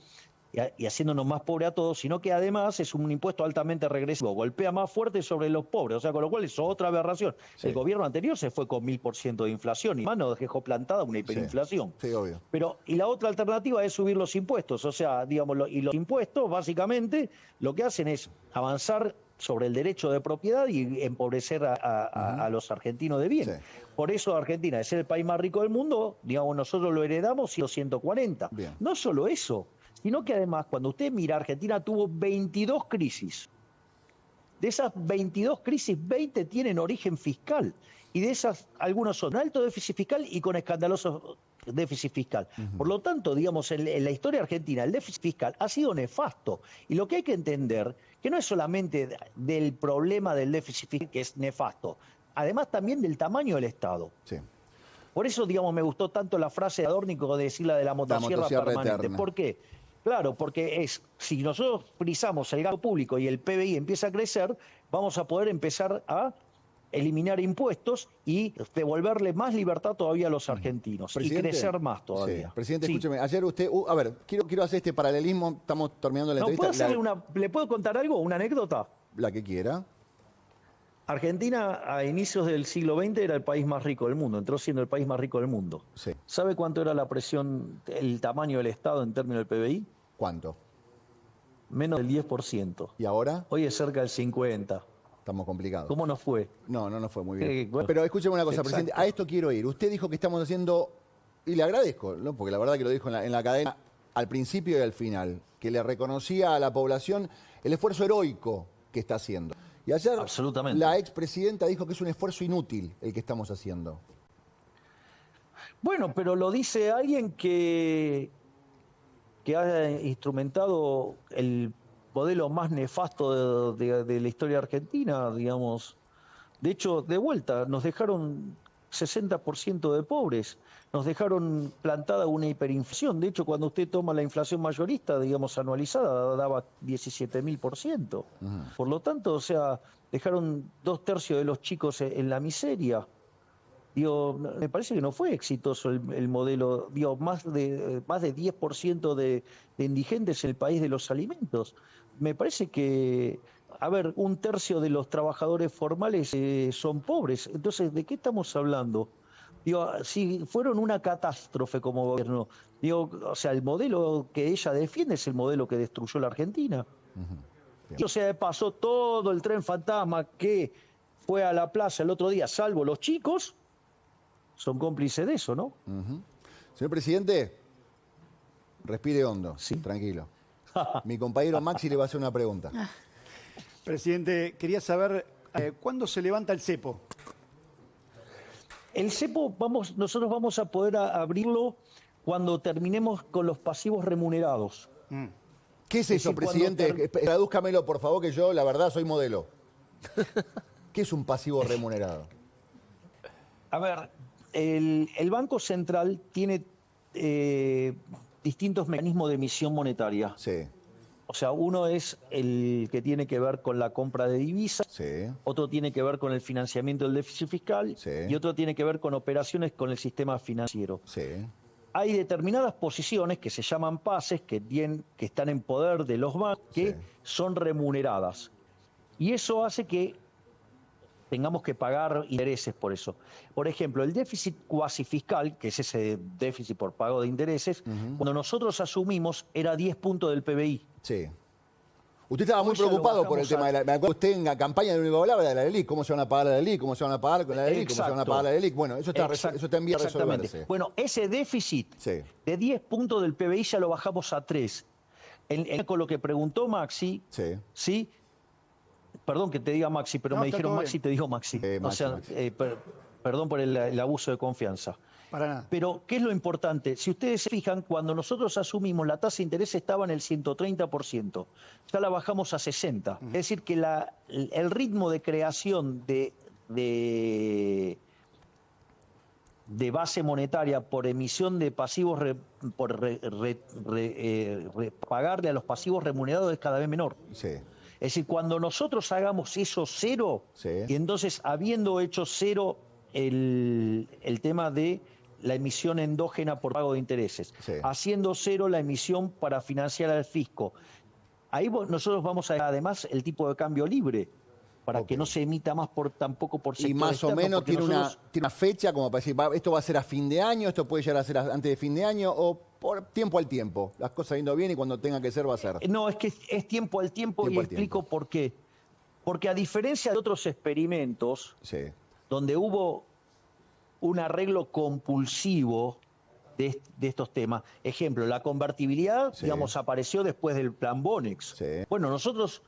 [SPEAKER 2] y haciéndonos más pobres a todos, sino que además es un impuesto altamente regresivo, golpea más fuerte sobre los pobres, o sea, con lo cual es otra aberración.
[SPEAKER 1] Sí.
[SPEAKER 2] El gobierno anterior se fue con 1000% de inflación y más nos dejó plantada una hiperinflación.
[SPEAKER 1] Sí, obvio.
[SPEAKER 2] Y la otra alternativa es subir los impuestos, o sea, digamos, y los impuestos básicamente lo que hacen es avanzar sobre el derecho de propiedad y empobrecer a los argentinos de bien.
[SPEAKER 1] Sí.
[SPEAKER 2] Por eso Argentina, de ser el país más rico del mundo, digamos, nosotros lo heredamos y los 140.
[SPEAKER 1] Bien.
[SPEAKER 2] No solo eso, sino que además, cuando usted mira, Argentina tuvo 22 crisis. De esas 22 crisis, 20 tienen origen fiscal. Y de esas, algunos son alto déficit fiscal y con escandaloso déficit fiscal. Por lo tanto, digamos, en la historia argentina, el déficit fiscal ha sido nefasto. Y lo que hay que entender, que no es solamente del problema del déficit fiscal, que es nefasto, además también del tamaño del Estado.
[SPEAKER 1] Sí.
[SPEAKER 2] Por eso, digamos, me gustó tanto la frase de Adórnico de decir la de la motosierra permanente.
[SPEAKER 1] eterna.
[SPEAKER 2] ¿Por qué? Claro, porque si nosotros frisamos el gasto público y el PBI empieza a crecer, vamos a poder empezar a eliminar impuestos y devolverle más libertad todavía a los argentinos y crecer más todavía.
[SPEAKER 1] Sí. Presidente,
[SPEAKER 2] Sí.
[SPEAKER 1] escúcheme, ayer usted, a ver, quiero hacer este paralelismo, estamos terminando la
[SPEAKER 2] No,
[SPEAKER 1] entrevista.
[SPEAKER 2] ¿le puedo contar algo? ¿Una anécdota?
[SPEAKER 1] La que quiera.
[SPEAKER 2] Argentina a inicios del siglo XX era el país más rico del mundo, entró siendo el país más rico del mundo.
[SPEAKER 1] Sí.
[SPEAKER 2] ¿Sabe cuánto era la presión, el tamaño del Estado en términos del PBI?
[SPEAKER 1] ¿Cuánto?
[SPEAKER 2] Menos del 10%.
[SPEAKER 1] ¿Y ahora?
[SPEAKER 2] Hoy es cerca del 50%.
[SPEAKER 1] Estamos complicados.
[SPEAKER 2] ¿Cómo nos fue?
[SPEAKER 1] No fue muy bien.
[SPEAKER 2] Bueno,
[SPEAKER 1] Pero escúcheme una cosa,
[SPEAKER 2] exacto.
[SPEAKER 1] presidente, a esto quiero ir. Usted dijo que estamos haciendo, y le agradezco, ¿no? Porque la verdad que lo dijo en la cadena al principio y al final, que le reconocía a la población el esfuerzo heroico que está haciendo. Y ayer
[SPEAKER 2] Absolutamente.
[SPEAKER 1] la expresidenta dijo que es un esfuerzo inútil el que estamos haciendo.
[SPEAKER 2] Bueno, pero lo dice alguien que ha instrumentado el modelo más nefasto de la historia argentina, digamos. De hecho, de vuelta, nos dejaron 60% de pobres. Nos dejaron plantada una hiperinflación. De hecho, cuando usted toma la inflación mayorista, digamos, anualizada, daba 17.000%. Por lo tanto, o sea, dejaron 2/3 de los chicos en la miseria. Digo, me parece que no fue exitoso el modelo. Digo, más de 10% de indigentes en el país de los alimentos. Me parece que, a ver, 1/3 de los trabajadores formales son pobres. Entonces, ¿de qué estamos hablando? Digo, si fueron una catástrofe como gobierno, digo, o sea, el modelo que ella defiende es el modelo que destruyó la Argentina. Y, o sea, pasó todo el tren fantasma que fue a la plaza el otro día, salvo los chicos, son cómplices de eso, ¿no?
[SPEAKER 1] Señor presidente, respire hondo,
[SPEAKER 2] Sí.
[SPEAKER 1] tranquilo. Mi compañero Maxi le va a hacer una pregunta.
[SPEAKER 3] Presidente, quería saber cuándo se levanta el cepo.
[SPEAKER 2] El cepo, nosotros vamos a poder abrirlo cuando terminemos con los pasivos remunerados.
[SPEAKER 1] ¿Qué es eso,
[SPEAKER 2] decir,
[SPEAKER 1] presidente? Tradúzcamelo, por favor, que yo, la verdad, soy modelo. ¿Qué es un pasivo remunerado?
[SPEAKER 2] A ver, el Banco Central tiene distintos mecanismos de emisión monetaria.
[SPEAKER 1] Sí,
[SPEAKER 2] O sea, uno es el que tiene que ver con la compra de divisas,
[SPEAKER 1] sí,
[SPEAKER 2] otro tiene que ver con el financiamiento del déficit fiscal
[SPEAKER 1] Sí.
[SPEAKER 2] y otro tiene que ver con operaciones con el sistema financiero.
[SPEAKER 1] sí.
[SPEAKER 2] Hay determinadas posiciones que se llaman pases, que están en poder de los bancos, que
[SPEAKER 1] Sí.
[SPEAKER 2] son remuneradas. Y eso hace que tengamos que pagar intereses por eso. Por ejemplo, el déficit cuasi fiscal, que es ese déficit por pago de intereses, cuando nosotros asumimos era 10 puntos del PBI.
[SPEAKER 1] Sí. Usted estaba muy
[SPEAKER 2] Hoy ya lo
[SPEAKER 1] preocupado por el
[SPEAKER 2] bajamos
[SPEAKER 1] tema de la... Me acuerdo usted en la campaña de único que hablaba de la LELIC. ¿Cómo se van a pagar la LELIC? ¿Cómo se van a pagar con la LELIC? ¿Cómo se van a pagar la LELIC? Bueno, eso está en vía de
[SPEAKER 2] Exactamente.
[SPEAKER 1] resolverse.
[SPEAKER 2] Bueno, ese déficit
[SPEAKER 1] Sí.
[SPEAKER 2] de 10 puntos del PBI ya lo bajamos a 3. Con lo que preguntó Maxi,
[SPEAKER 1] Sí.
[SPEAKER 2] ¿sí? Perdón que te diga Maxi, pero
[SPEAKER 3] No,
[SPEAKER 2] me
[SPEAKER 3] está
[SPEAKER 2] dijeron
[SPEAKER 3] todo
[SPEAKER 2] Maxi,
[SPEAKER 3] bien.
[SPEAKER 2] te dijo Maxi.
[SPEAKER 1] Maxi,
[SPEAKER 2] O sea,
[SPEAKER 1] Maxi.
[SPEAKER 2] perdón por el abuso de confianza.
[SPEAKER 3] Para nada.
[SPEAKER 2] Pero, ¿qué es lo importante? Si ustedes se fijan, cuando nosotros asumimos la tasa de interés estaba en el 130%, ya la bajamos a 60%. Es decir, que el ritmo de creación de base monetaria por emisión de pasivos, por pagarle a los pasivos remunerados es cada vez menor.
[SPEAKER 1] Sí.
[SPEAKER 2] Es decir, cuando nosotros hagamos eso cero,
[SPEAKER 1] Sí.
[SPEAKER 2] y entonces habiendo hecho cero el tema de la emisión endógena por pago de intereses,
[SPEAKER 1] Sí.
[SPEAKER 2] haciendo cero la emisión para financiar al fisco, ahí nosotros vamos a además el tipo de cambio libre, para
[SPEAKER 1] Ok.
[SPEAKER 2] que no se emita más tampoco por
[SPEAKER 1] Y
[SPEAKER 2] sector
[SPEAKER 1] más o
[SPEAKER 2] externo,
[SPEAKER 1] menos
[SPEAKER 2] porque
[SPEAKER 1] tiene
[SPEAKER 2] nosotros-
[SPEAKER 1] una fecha como para decir, esto va a ser a fin de año, esto puede llegar a ser antes de fin de año o por tiempo al tiempo. Las cosas yendo bien y cuando tenga que ser va a ser.
[SPEAKER 2] No, es que es tiempo al tiempo,
[SPEAKER 1] Tiempo
[SPEAKER 2] y
[SPEAKER 1] al
[SPEAKER 2] explico
[SPEAKER 1] tiempo.
[SPEAKER 2] por qué. Porque a diferencia de otros experimentos,
[SPEAKER 1] Sí.
[SPEAKER 2] donde hubo un arreglo compulsivo de estos temas. Ejemplo, la convertibilidad,
[SPEAKER 1] Sí.
[SPEAKER 2] digamos, apareció después del plan Bonex.
[SPEAKER 1] Sí.
[SPEAKER 2] Bueno, nosotros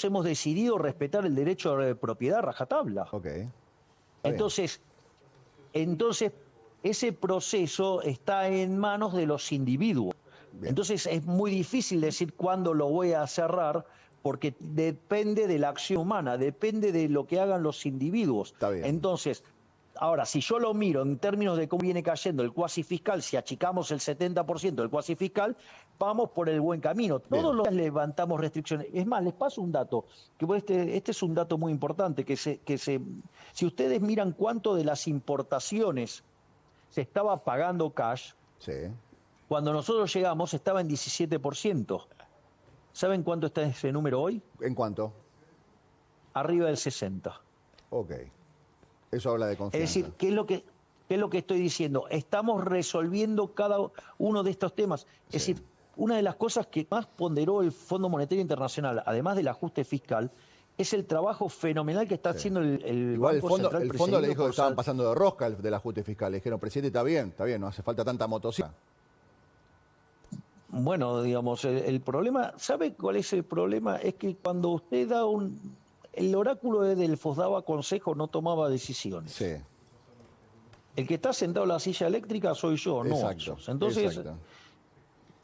[SPEAKER 2] hemos decidido respetar el derecho de propiedad a rajatabla.
[SPEAKER 1] Ok. Está bien.
[SPEAKER 2] Entonces, ese proceso está en manos de los individuos.
[SPEAKER 1] Bien.
[SPEAKER 2] Entonces es muy difícil decir cuándo lo voy a cerrar, porque depende de la acción humana, depende de lo que hagan los individuos.
[SPEAKER 1] Está bien.
[SPEAKER 2] Entonces, ahora, si yo lo miro en términos de cómo viene cayendo el cuasi fiscal, si achicamos el 70% del cuasi fiscal, vamos por el buen camino.
[SPEAKER 1] Bien.
[SPEAKER 2] Todos los días levantamos restricciones. Es más, les paso un dato, que este es un dato muy importante, si ustedes miran cuánto de las importaciones se estaba pagando cash,
[SPEAKER 1] Sí.
[SPEAKER 2] cuando nosotros llegamos estaba en 17%. ¿Saben cuánto está ese número hoy?
[SPEAKER 1] ¿En cuánto?
[SPEAKER 2] Arriba del 60%.
[SPEAKER 1] Ok. Eso habla de
[SPEAKER 2] Es
[SPEAKER 1] confianza.
[SPEAKER 2] decir, ¿qué es lo que estoy diciendo? Estamos resolviendo cada uno de estos temas. Es decir, una de las cosas que más ponderó el Fondo Monetario Internacional, además del ajuste fiscal, es el trabajo fenomenal que está haciendo el
[SPEAKER 1] Igual
[SPEAKER 2] Banco Central.
[SPEAKER 1] el fondo le
[SPEAKER 2] presidido
[SPEAKER 1] dijo que
[SPEAKER 2] por
[SPEAKER 1] estaban pasando de rosca del ajuste fiscal. Le dijeron, presidente, está bien, no hace falta tanta motosierra.
[SPEAKER 2] Bueno, digamos, el problema, ¿sabe cuál es el problema? Es que cuando usted da el oráculo de Delfos daba consejos, no tomaba decisiones.
[SPEAKER 1] Sí.
[SPEAKER 2] El que está sentado en la silla eléctrica soy yo, no
[SPEAKER 1] Exacto.
[SPEAKER 2] ellos. Entonces,
[SPEAKER 1] exacto.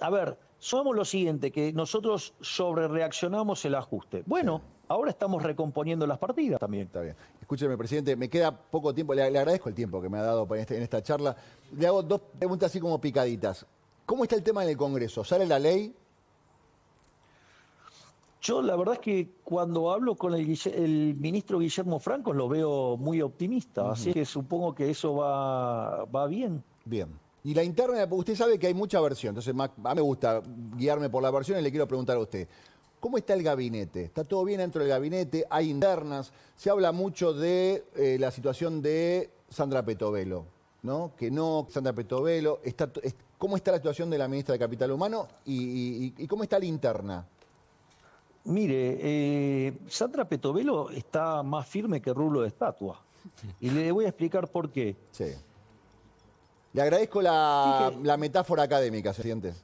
[SPEAKER 2] a ver, somos lo siguiente, que nosotros sobrereaccionamos el ajuste. Bueno, ahora estamos recomponiendo las partidas también.
[SPEAKER 1] Está bien. Escúcheme, presidente, me queda poco tiempo, le agradezco el tiempo que me ha dado en esta charla. Le hago dos preguntas así como picaditas. ¿Cómo está el tema en el Congreso? ¿Sale la ley?
[SPEAKER 2] Yo la verdad es que cuando hablo con el ministro Guillermo Franco lo veo muy optimista, así que supongo que eso va bien.
[SPEAKER 1] Bien. Y la interna, usted sabe que hay mucha versión, entonces a mí me gusta guiarme por la versión y le quiero preguntar a usted. ¿Cómo está el gabinete? ¿Está todo bien dentro del gabinete? ¿Hay internas? Se habla mucho de la situación de Sandra Petovelo, ¿no? Sandra Petovelo. ¿Cómo está la situación de la ministra de Capital Humano y cómo está la interna?
[SPEAKER 2] Mire, Sandra Petovelo está más firme que rulo de estatua. Y le voy a explicar por qué.
[SPEAKER 1] Sí. Le agradezco la metáfora académica, presidente.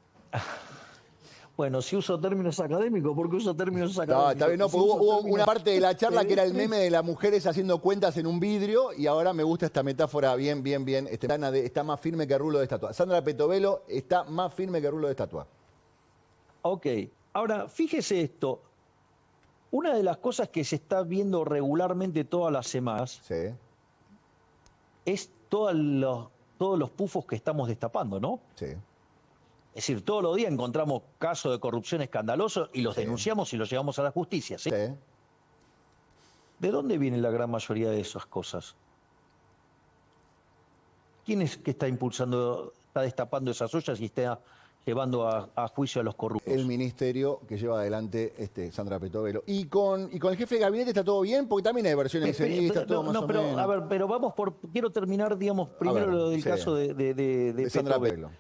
[SPEAKER 2] Bueno, si uso términos académicos, ¿por qué uso términos académicos?
[SPEAKER 1] No, está bien, no, porque hubo una parte de la charla que era el meme de las mujeres haciendo cuentas en un vidrio y ahora me gusta esta metáfora bien. Está más firme que rulo de estatua. Sandra Petovelo está más firme que rulo de estatua.
[SPEAKER 2] Ok, ahora fíjese esto. Una de las cosas que se está viendo regularmente todas las semanas es todos los pufos que estamos destapando, ¿no?
[SPEAKER 1] Sí.
[SPEAKER 2] Es decir, todos los días encontramos casos de corrupción escandalosos y los denunciamos y los llevamos a la justicia, ¿sí?
[SPEAKER 1] Sí.
[SPEAKER 2] ¿De dónde viene la gran mayoría de esas cosas? ¿Quién es que está destapando esas ollas y está llevando a juicio a los corruptos?
[SPEAKER 1] El ministerio que lleva adelante Sandra Petovelo. ¿Y con el jefe de gabinete está todo bien? Porque también hay versiones está todo más o menos.
[SPEAKER 2] A ver, pero quiero terminar, digamos, primero lo del caso de
[SPEAKER 1] Sandra Petovelo.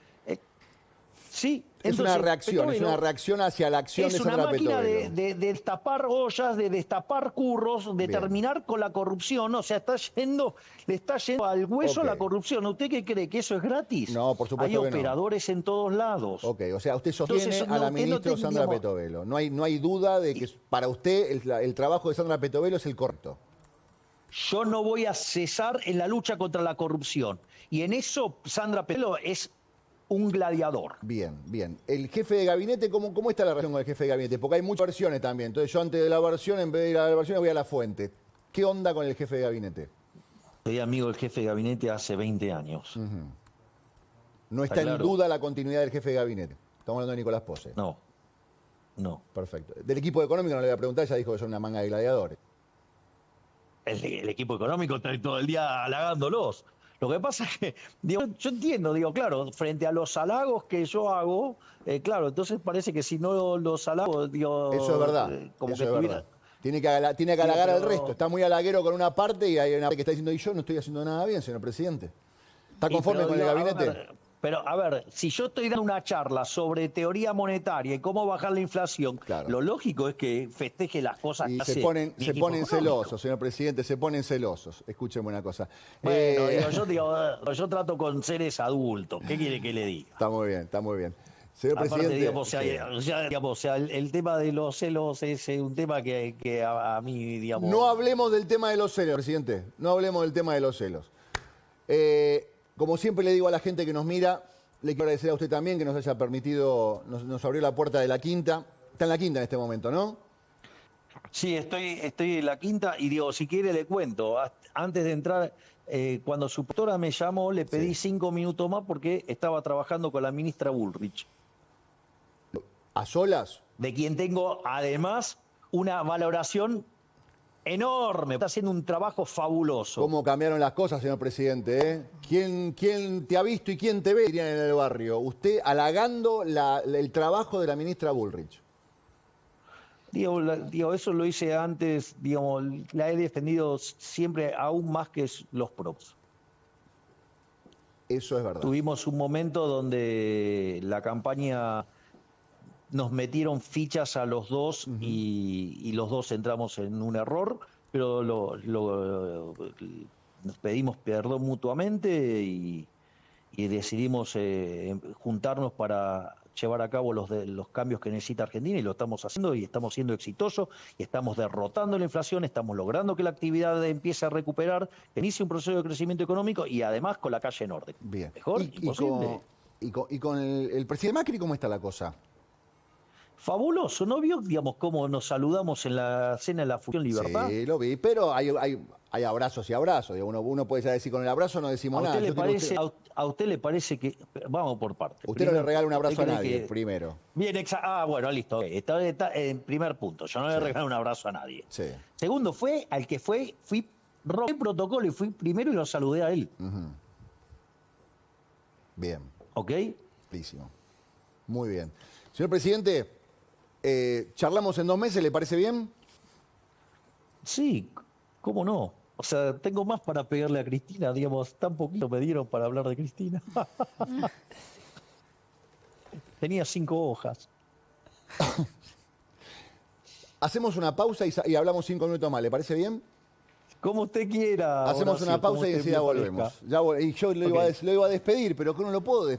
[SPEAKER 2] Sí.
[SPEAKER 1] Es una reacción hacia la acción de Sandra Petovelo.
[SPEAKER 2] Es una máquina de destapar ollas, de destapar curros, de terminar con la corrupción. O sea, le está yendo al hueso la corrupción. ¿Usted qué cree? ¿Que eso es gratis?
[SPEAKER 1] No, por supuesto que no.
[SPEAKER 2] Hay operadores en todos lados.
[SPEAKER 1] Ok, o sea, usted sostiene a la ministra Sandra Petovelo. No hay duda de que para usted el trabajo de Sandra Petovelo es el correcto.
[SPEAKER 2] Yo no voy a cesar en la lucha contra la corrupción. Y en eso Sandra Petovelo es un gladiador.
[SPEAKER 1] Bien. El jefe de gabinete, ¿cómo está la relación con el jefe de gabinete? Porque hay muchas versiones también. Entonces yo antes de la versión, en vez de ir a la versión, voy a la fuente. ¿Qué onda con el jefe de gabinete?
[SPEAKER 2] Soy amigo del jefe de gabinete hace 20 años.
[SPEAKER 1] No está en duda la continuidad del jefe de gabinete. Estamos hablando de Nicolás Pose.
[SPEAKER 2] No.
[SPEAKER 1] Perfecto. Del equipo económico no le voy a preguntar, ya dijo que son una manga de gladiadores.
[SPEAKER 2] El equipo económico está todo el día halagándolos. Lo que pasa es que, yo entiendo, claro, frente a los halagos que yo hago, claro, entonces parece que si no los halago,
[SPEAKER 1] eso es verdad, verdad. Tiene que halagar al resto. Está muy halaguero con una parte y hay una parte que está diciendo, y yo no estoy haciendo nada bien, señor presidente. ¿Está conforme con el gabinete?
[SPEAKER 2] Pero, a ver, si yo estoy dando una charla sobre teoría monetaria y cómo bajar la inflación, lo lógico es que festeje las cosas
[SPEAKER 1] y
[SPEAKER 2] que
[SPEAKER 1] se
[SPEAKER 2] hace
[SPEAKER 1] ponen celosos, señor presidente, se ponen celosos. Escúcheme una cosa.
[SPEAKER 2] Bueno, yo trato con seres adultos. ¿Qué quiere que le diga?
[SPEAKER 1] Está muy bien. Señor
[SPEAKER 2] aparte,
[SPEAKER 1] presidente.
[SPEAKER 2] el tema de los celos es un tema que a mí, digamos...
[SPEAKER 1] No hablemos del tema de los celos, presidente. No hablemos del tema de los celos. Como siempre le digo a la gente que nos mira, le quiero agradecer a usted también que nos haya permitido, nos abrió la puerta de la quinta. Está en la quinta en este momento, ¿no?
[SPEAKER 2] Sí, estoy en la quinta y digo, si quiere le cuento. Antes de entrar, cuando su doctora me llamó, le pedí 5 minutos más porque estaba trabajando con la ministra Bullrich.
[SPEAKER 1] ¿A solas?
[SPEAKER 2] De quien tengo, además, una valoración enorme. Está haciendo un trabajo fabuloso.
[SPEAKER 1] ¿Cómo cambiaron las cosas, señor presidente? ¿Quién te ha visto y quién te ve? Dirían en el barrio. Usted halagando el trabajo de la ministra Bullrich.
[SPEAKER 2] Digo, eso lo hice antes, digamos, la he defendido siempre aún más que los props.
[SPEAKER 1] Eso es verdad.
[SPEAKER 2] Tuvimos un momento donde la campaña nos metieron fichas a los dos y los dos entramos en un error, pero nos pedimos perdón mutuamente y decidimos juntarnos para llevar a cabo los cambios que necesita Argentina y lo estamos haciendo y estamos siendo exitosos y estamos derrotando la inflación, estamos logrando que la actividad empiece a recuperar, que inicie un proceso de crecimiento económico y además con la calle en orden.
[SPEAKER 1] Bien.
[SPEAKER 2] Mejor imposible.
[SPEAKER 1] ¿Y con el presidente Macri cómo está la cosa?
[SPEAKER 2] Fabuloso, ¿no vio, digamos, cómo nos saludamos en la cena de la Función Libertad?
[SPEAKER 1] Sí, lo vi, pero hay abrazos y abrazos. Digo, uno puede ya decir con el abrazo no decimos
[SPEAKER 2] ¿A
[SPEAKER 1] nada.
[SPEAKER 2] usted, le
[SPEAKER 1] Yo quiero que
[SPEAKER 2] parece, a usted le parece que... Vamos por partes.
[SPEAKER 1] usted no le regala un abrazo a
[SPEAKER 2] ¿usted cree
[SPEAKER 1] nadie,
[SPEAKER 2] que-
[SPEAKER 1] primero.
[SPEAKER 2] Bien, bueno, listo. Está en primer punto. Yo no le regalo un abrazo a nadie.
[SPEAKER 1] Sí.
[SPEAKER 2] Segundo, fui rompí el protocolo y fui primero y lo saludé a él.
[SPEAKER 1] Bien,
[SPEAKER 2] ¿Ok?
[SPEAKER 1] listo. Muy bien. Señor presidente, charlamos en 2 meses, ¿le parece bien?
[SPEAKER 2] Sí, ¿cómo no? O sea, tengo más para pegarle a Cristina, digamos, tan poquito me dieron para hablar de Cristina. Tenía 5 hojas.
[SPEAKER 1] Hacemos una pausa y hablamos 5 minutos más, ¿le parece bien?
[SPEAKER 2] Como usted quiera.
[SPEAKER 1] Hacemos
[SPEAKER 2] Horacio,
[SPEAKER 1] una
[SPEAKER 2] como
[SPEAKER 1] pausa y
[SPEAKER 2] usted
[SPEAKER 1] enseguida
[SPEAKER 2] me
[SPEAKER 1] volvemos.
[SPEAKER 2] parezca.
[SPEAKER 1] Y yo lo iba a despedir, pero que no lo puedo despedir.